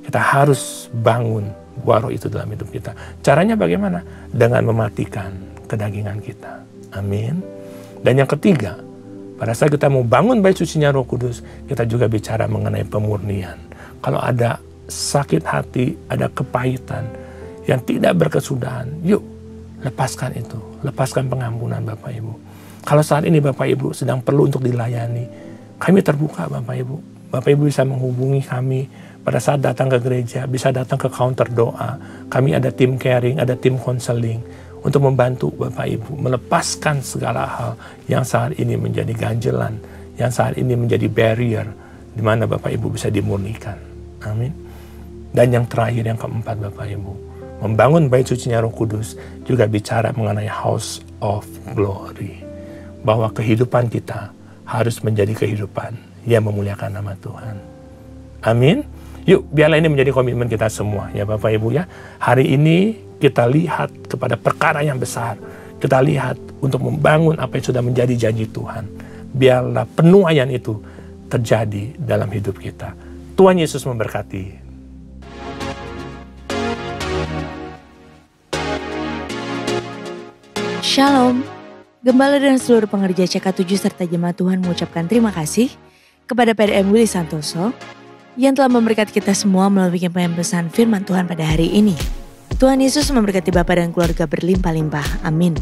Kita harus bangun buah roh itu dalam hidup kita. Caranya bagaimana? Dengan mematikan kedagingan kita. Amin. Dan yang ketiga, pada saat kita mau bangun bait sucinya Roh Kudus, kita juga bicara mengenai pemurnian. Kalau ada sakit hati, ada kepahitan yang tidak berkesudahan, yuk lepaskan itu. Lepaskan pengampunan Bapak Ibu. Kalau saat ini Bapak Ibu sedang perlu untuk dilayani, kami terbuka Bapak Ibu. Bapak Ibu bisa menghubungi kami pada saat datang ke gereja, bisa datang ke counter doa. Kami ada tim caring, ada tim counseling untuk membantu Bapak Ibu melepaskan segala hal yang saat ini menjadi ganjelan, yang saat ini menjadi barrier, di mana Bapak Ibu bisa dimurnikan. Amin. Dan yang terakhir, yang keempat Bapak Ibu, membangun bait sucinya Roh Kudus juga bicara mengenai house of glory. Bahwa kehidupan kita harus menjadi kehidupan yang memuliakan nama Tuhan. Amin. Yuk, biarlah ini menjadi komitmen kita semua ya Bapak Ibu ya. Hari ini kita lihat kepada perkara yang besar. Kita lihat untuk membangun apa yang sudah menjadi janji Tuhan. Biarlah penuaian itu terjadi dalam hidup kita. Tuhan Yesus memberkati. Shalom. Gembala dan seluruh pengerja CK7 serta jemaat Tuhan mengucapkan terima kasih kepada PDM Willy Santoso yang telah memberkati kita semua melalui penyampaian firman Tuhan pada hari ini. Tuhan Yesus memberkati Bapak dan keluarga berlimpah-limpah. Amin.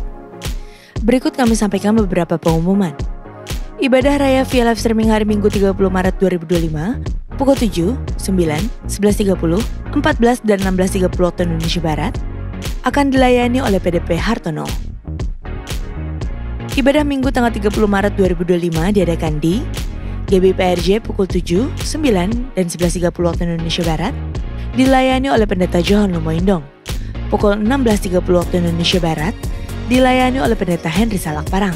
Berikut kami sampaikan beberapa pengumuman. Ibadah Raya via live streaming hari Minggu 30 Maret 2025 pukul 7, 9, 11.30, 14 dan 16.30 waktu Indonesia Barat akan dilayani oleh PDP Hartono. Ibadah Minggu tanggal 30 Maret 2025 diadakan di GBPRJ pukul 7, 9, dan 11.30 waktu Indonesia Barat dilayani oleh Pendeta Johan Lumoindong. Pukul 16.30 waktu Indonesia Barat dilayani oleh Pendeta Henry Salak Parang.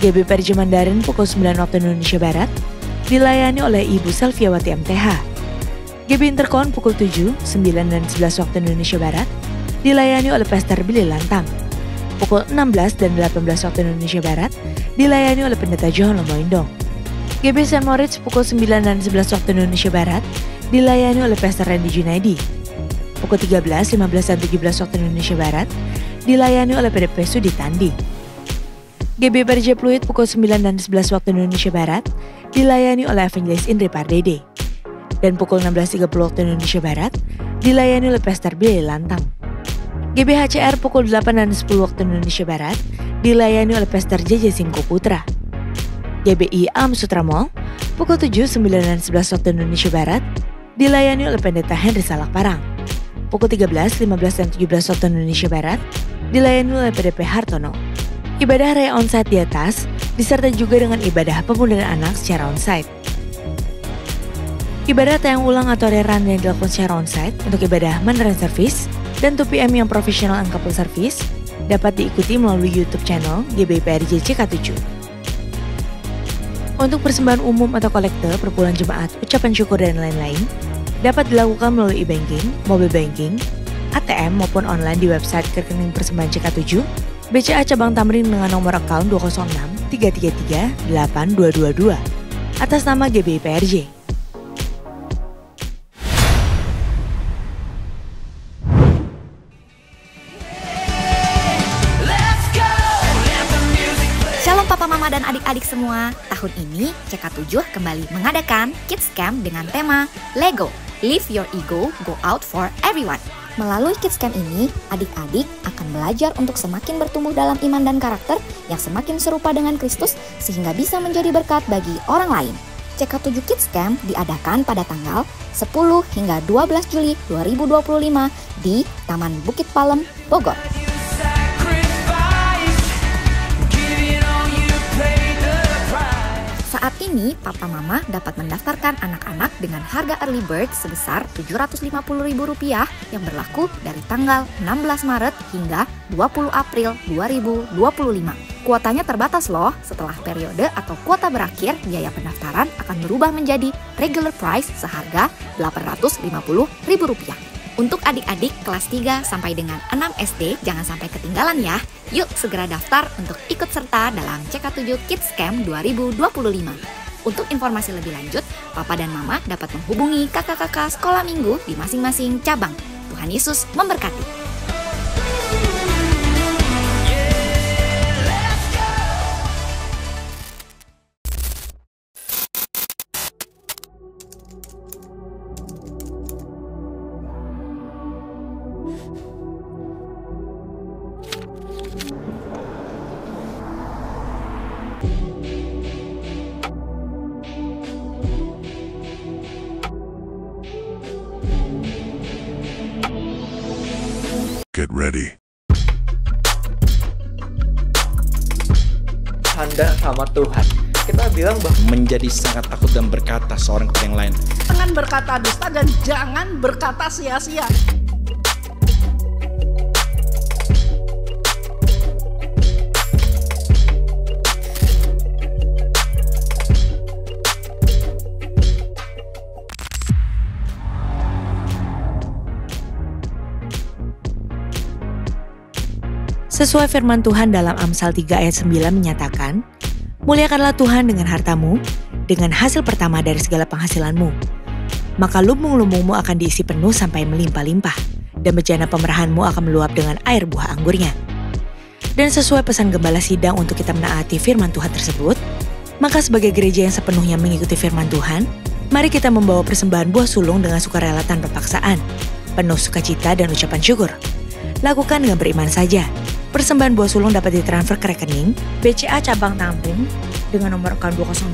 GBPRJ Mandarin pukul 9 waktu Indonesia Barat dilayani oleh Ibu Selviawati MTH. GB Interkon pukul 7, 9, dan 11 waktu Indonesia Barat dilayani oleh Pastor Billy Lantang. Pukul 16 dan 18 waktu Indonesia Barat dilayani oleh Pendeta Johan Lumoindong. GB St. Moritz pukul 9 dan 11 waktu Indonesia Barat dilayani oleh Pastor Randy Junaidi. Pukul 13, 15, dan 17 waktu Indonesia Barat dilayani oleh PDP Sudi Tandi. GB PRJ Pluit pukul 9 dan 11 waktu Indonesia Barat dilayani oleh Evangelis Indri Pardede. Dan pukul 16.30 waktu Indonesia Barat dilayani oleh Pastor Billy Lantang. GB HCR pukul 8 dan 10 waktu Indonesia Barat dilayani oleh Pastor JJ Simko Putra. GBI Am Sutra Mall pukul 7, 9, dan 11 waktu Indonesia Barat dilayani oleh Pendeta Henry Salak Parang. Pukul 13, 15, dan 17 waktu Indonesia Barat dilayani oleh PDP Hartono. Ibadah Raya Onsite di atas disertai juga dengan ibadah pemudaan anak secara onsite. Ibadah tayang ulang atau rerun yang dilakukan secara onsite untuk ibadah Mandarin Service dan 2PM yang profesional and couple service dapat diikuti melalui YouTube channel GBPRJ CK7. Untuk persembahan umum atau kolekte, perpuluhan jemaat, ucapan syukur dan lain-lain dapat dilakukan melalui e-banking, mobile banking, ATM maupun online di website rekening persembahan CK7, BCA Cabang Tamrin dengan nomor akun 206 333 8222 atas nama GBPRJ. Papa Mama dan adik-adik semua, tahun ini CK7 kembali mengadakan Kids Camp dengan tema Lego, Live Your Ego, Go Out for Everyone. Melalui Kids Camp ini, adik-adik akan belajar untuk semakin bertumbuh dalam iman dan karakter yang semakin serupa dengan Kristus sehingga bisa menjadi berkat bagi orang lain. CK7 Kids Camp diadakan pada tanggal 10 hingga 12 Juli 2025 di Taman Bukit Palem, Bogor. Saat ini, Papa Mama dapat mendaftarkan anak-anak dengan harga early bird sebesar Rp750.000 yang berlaku dari tanggal 16 Maret hingga 20 April 2025. Kuotanya terbatas loh, setelah periode atau kuota berakhir, biaya pendaftaran akan berubah menjadi regular price seharga Rp850.000. Untuk adik-adik kelas 3 sampai dengan 6 SD, jangan sampai ketinggalan ya. Yuk segera daftar untuk ikut serta dalam CK7 Kids Camp 2025. Untuk informasi lebih lanjut, Papa dan Mama dapat menghubungi kakak-kakak sekolah minggu di masing-masing cabang. Tuhan Yesus memberkati. Get ready. Anda sama Tuhan. Kita bilang bahwa menjadi sangat takut dan berkata seorang kepada yang lain. Jangan berkata dusta dan jangan berkata sia-sia. Sesuai firman Tuhan dalam Amsal 3 ayat 9 menyatakan, muliakanlah Tuhan dengan hartamu, dengan hasil pertama dari segala penghasilanmu. Maka lumbung-lumbungmu akan diisi penuh sampai melimpah-limpah, dan bejana pemerahanmu akan meluap dengan air buah anggurnya. Dan sesuai pesan Gembala Sidang untuk kita menaati firman Tuhan tersebut, maka sebagai gereja yang sepenuhnya mengikuti firman Tuhan, mari kita membawa persembahan buah sulung dengan sukarela tanpa paksaan, penuh sukacita dan ucapan syukur. Lakukan dengan beriman saja. Persembahan buah sulung dapat ditransfer ke rekening BCA Cabang Tamrin dengan nomor account 206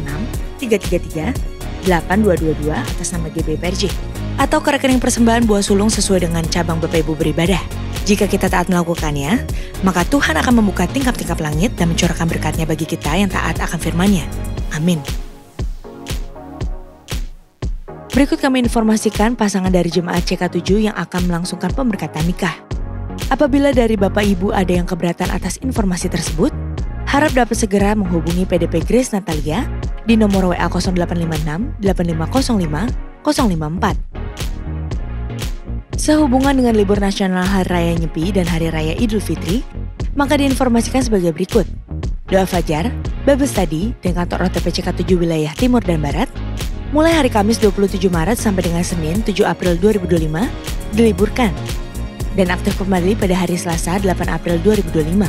333 8222 atas nama GBPRJ atau ke rekening persembahan buah sulung sesuai dengan cabang Bapak Ibu beribadah. Jika kita taat melakukannya, maka Tuhan akan membuka tingkap-tingkap langit dan mencurahkan berkat-Nya bagi kita yang taat akan firman-Nya. Amin. Berikut kami informasikan pasangan dari jemaat CK7 yang akan melangsungkan pemberkatan nikah. Apabila dari Bapak Ibu ada yang keberatan atas informasi tersebut, harap dapat segera menghubungi PDP Grace Natalia di nomor WA 0856 8505 054. Sehubungan dengan libur nasional Hari Raya Nyepi dan Hari Raya Idul Fitri, maka diinformasikan sebagai berikut. Doa Fajar, Bible Study, dan kantor OTP CK7 wilayah Timur dan Barat, mulai hari Kamis 27 Maret sampai dengan Senin 7 April 2025, diliburkan. Dan aktif kembali pada hari Selasa 8 April 2025.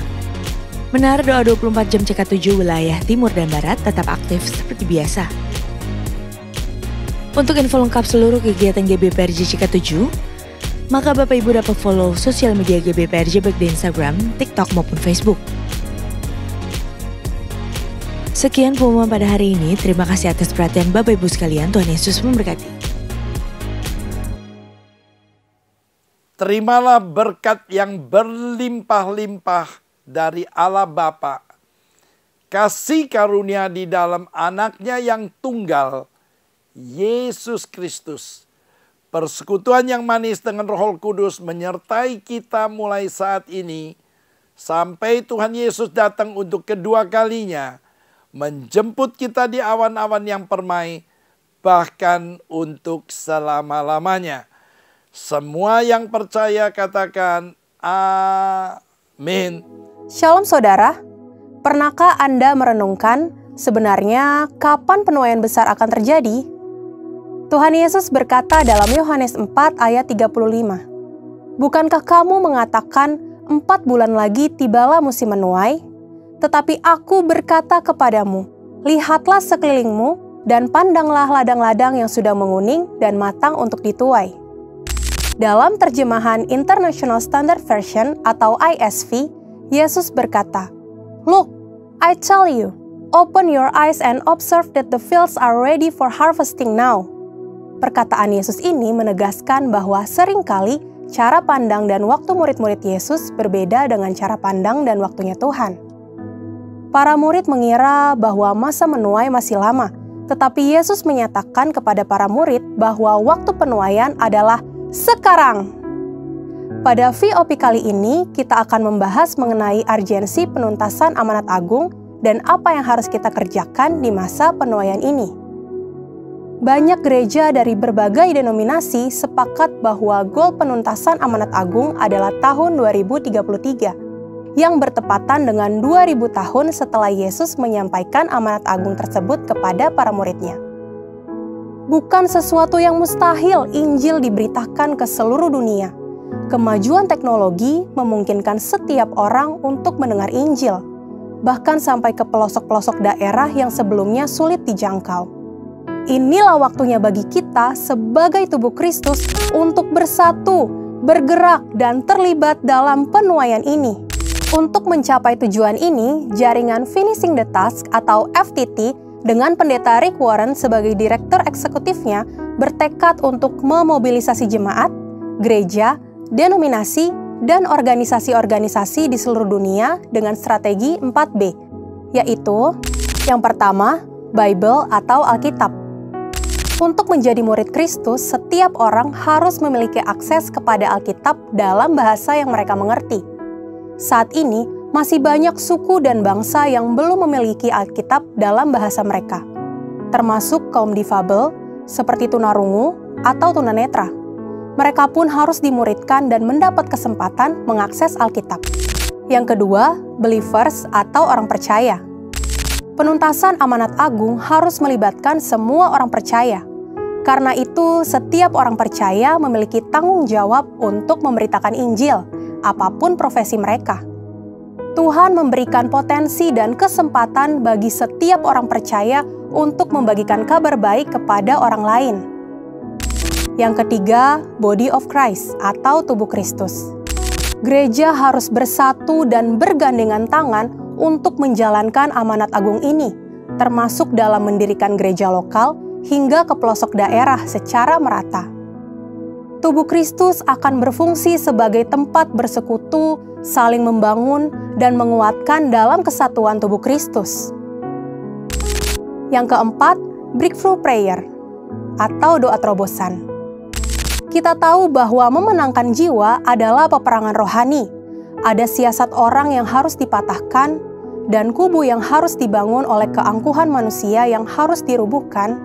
Menara doa 24 jam CK7 wilayah Timur dan Barat tetap aktif seperti biasa. Untuk info lengkap seluruh kegiatan GBPRJ CK7, maka Bapak Ibu dapat follow sosial media GBPRJ baik di Instagram, TikTok maupun Facebook. Sekian pengumuman pada hari ini. Terima kasih atas perhatian Bapak Ibu sekalian. Tuhan Yesus memberkati. Terimalah berkat yang berlimpah-limpah dari Allah Bapa, kasih karunia di dalam anaknya yang tunggal, Yesus Kristus. Persekutuan yang manis dengan Roh Kudus menyertai kita mulai saat ini, sampai Tuhan Yesus datang untuk kedua kalinya, menjemput kita di awan-awan yang permai, bahkan untuk selama-lamanya. Semua yang percaya katakan amin. Shalom saudara, pernahkah Anda merenungkan sebenarnya kapan penuaian besar akan terjadi? Tuhan Yesus berkata dalam Yohanes 4 ayat 35, bukankah kamu mengatakan 4 bulan lagi tibalah musim menuai? Tetapi aku berkata kepadamu, lihatlah sekelilingmu dan pandanglah ladang-ladang yang sudah menguning dan matang untuk dituai. Dalam terjemahan International Standard Version atau ISV, Yesus berkata, "Look, I tell you, open your eyes and observe that the fields are ready for harvesting now." Perkataan Yesus ini menegaskan bahwa seringkali cara pandang dan waktu murid-murid Yesus berbeda dengan cara pandang dan waktunya Tuhan. Para murid mengira bahwa masa menuai masih lama, tetapi Yesus menyatakan kepada para murid bahwa waktu penuaian adalah sekarang. Pada VOP kali ini, kita akan membahas mengenai urgensi penuntasan amanat agung dan apa yang harus kita kerjakan di masa penuaian ini. Banyak gereja dari berbagai denominasi sepakat bahwa goal penuntasan amanat agung adalah tahun 2033, yang bertepatan dengan 2000 tahun setelah Yesus menyampaikan amanat agung tersebut kepada para muridnya. Bukan sesuatu yang mustahil Injil diberitakan ke seluruh dunia. Kemajuan teknologi memungkinkan setiap orang untuk mendengar Injil, bahkan sampai ke pelosok-pelosok daerah yang sebelumnya sulit dijangkau. Inilah waktunya bagi kita sebagai tubuh Kristus untuk bersatu, bergerak, dan terlibat dalam penuaian ini. Untuk mencapai tujuan ini, jaringan Finishing the Task atau FTT dengan pendeta Rick Warren sebagai direktur eksekutifnya bertekad untuk memobilisasi jemaat, gereja, denominasi, dan organisasi-organisasi di seluruh dunia dengan strategi 4B, yaitu yang pertama, Bible atau Alkitab. Untuk menjadi murid Kristus, setiap orang harus memiliki akses kepada Alkitab dalam bahasa yang mereka mengerti. Saat ini, masih banyak suku dan bangsa yang belum memiliki Alkitab dalam bahasa mereka, termasuk kaum difabel, seperti tunarungu atau tunanetra. Mereka pun harus dimuridkan dan mendapat kesempatan mengakses Alkitab. Yang kedua, believers atau orang percaya. Penuntasan amanat agung harus melibatkan semua orang percaya. Karena itu, setiap orang percaya memiliki tanggung jawab untuk memberitakan Injil, apapun profesi mereka. Tuhan memberikan potensi dan kesempatan bagi setiap orang percaya untuk membagikan kabar baik kepada orang lain. Yang ketiga, Body of Christ atau tubuh Kristus. Gereja harus bersatu dan bergandengan tangan untuk menjalankan amanat agung ini, termasuk dalam mendirikan gereja lokal hingga ke pelosok daerah secara merata. Tubuh Kristus akan berfungsi sebagai tempat bersekutu, saling membangun, dan menguatkan dalam kesatuan tubuh Kristus. Yang keempat, breakthrough prayer atau doa terobosan. Kita tahu bahwa memenangkan jiwa adalah peperangan rohani. Ada siasat orang yang harus dipatahkan, dan kubu yang harus dibangun oleh keangkuhan manusia yang harus dirubuhkan.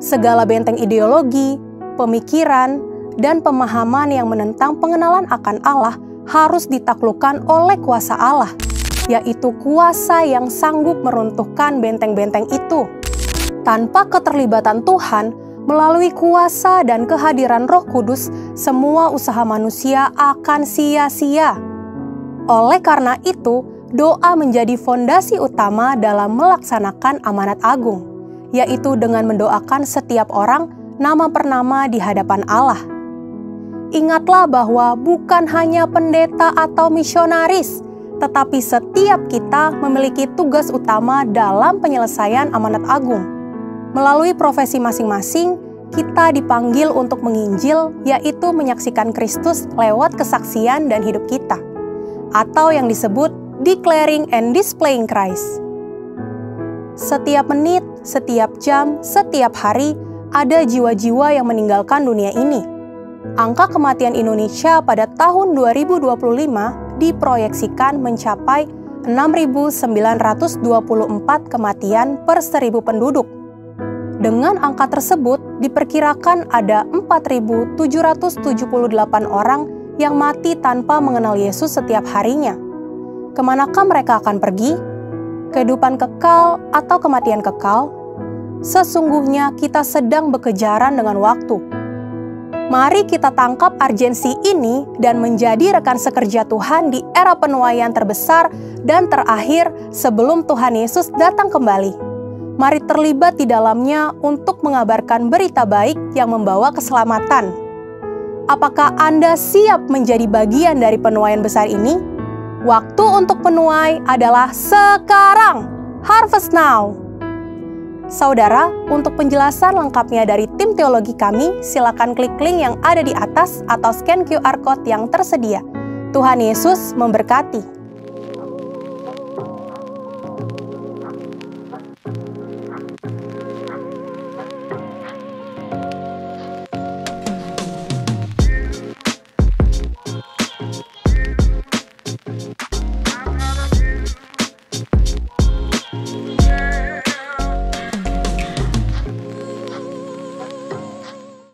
Segala benteng ideologi, pemikiran, dan pemahaman yang menentang pengenalan akan Allah harus ditaklukkan oleh kuasa Allah, yaitu kuasa yang sanggup meruntuhkan benteng-benteng itu. Tanpa keterlibatan Tuhan, melalui kuasa dan kehadiran Roh Kudus, semua usaha manusia akan sia-sia. Oleh karena itu, doa menjadi fondasi utama dalam melaksanakan amanat agung, yaitu dengan mendoakan setiap orang nama per nama di hadapan Allah. Ingatlah bahwa bukan hanya pendeta atau misionaris, tetapi setiap kita memiliki tugas utama dalam penyelesaian amanat agung. Melalui profesi masing-masing, kita dipanggil untuk menginjil, yaitu menyaksikan Kristus lewat kesaksian dan hidup kita, atau yang disebut declaring and displaying Christ. Setiap menit, setiap jam, setiap hari, ada jiwa-jiwa yang meninggalkan dunia ini. Angka kematian Indonesia pada tahun 2025 diproyeksikan mencapai 6.924 kematian per 1.000 penduduk. Dengan angka tersebut, diperkirakan ada 4.778 orang yang mati tanpa mengenal Yesus setiap harinya. Kemanakah mereka akan pergi? Kehidupan kekal atau kematian kekal? Sesungguhnya kita sedang berkejaran dengan waktu. Mari kita tangkap urgensi ini dan menjadi rekan sekerja Tuhan di era penuaian terbesar dan terakhir sebelum Tuhan Yesus datang kembali. Mari terlibat di dalamnya untuk mengabarkan berita baik yang membawa keselamatan. Apakah Anda siap menjadi bagian dari penuaian besar ini? Waktu untuk penuai adalah sekarang. Harvest now. Saudara, untuk penjelasan lengkapnya dari tim teologi kami, silakan klik link yang ada di atas atau scan QR Code yang tersedia. Tuhan Yesus memberkati.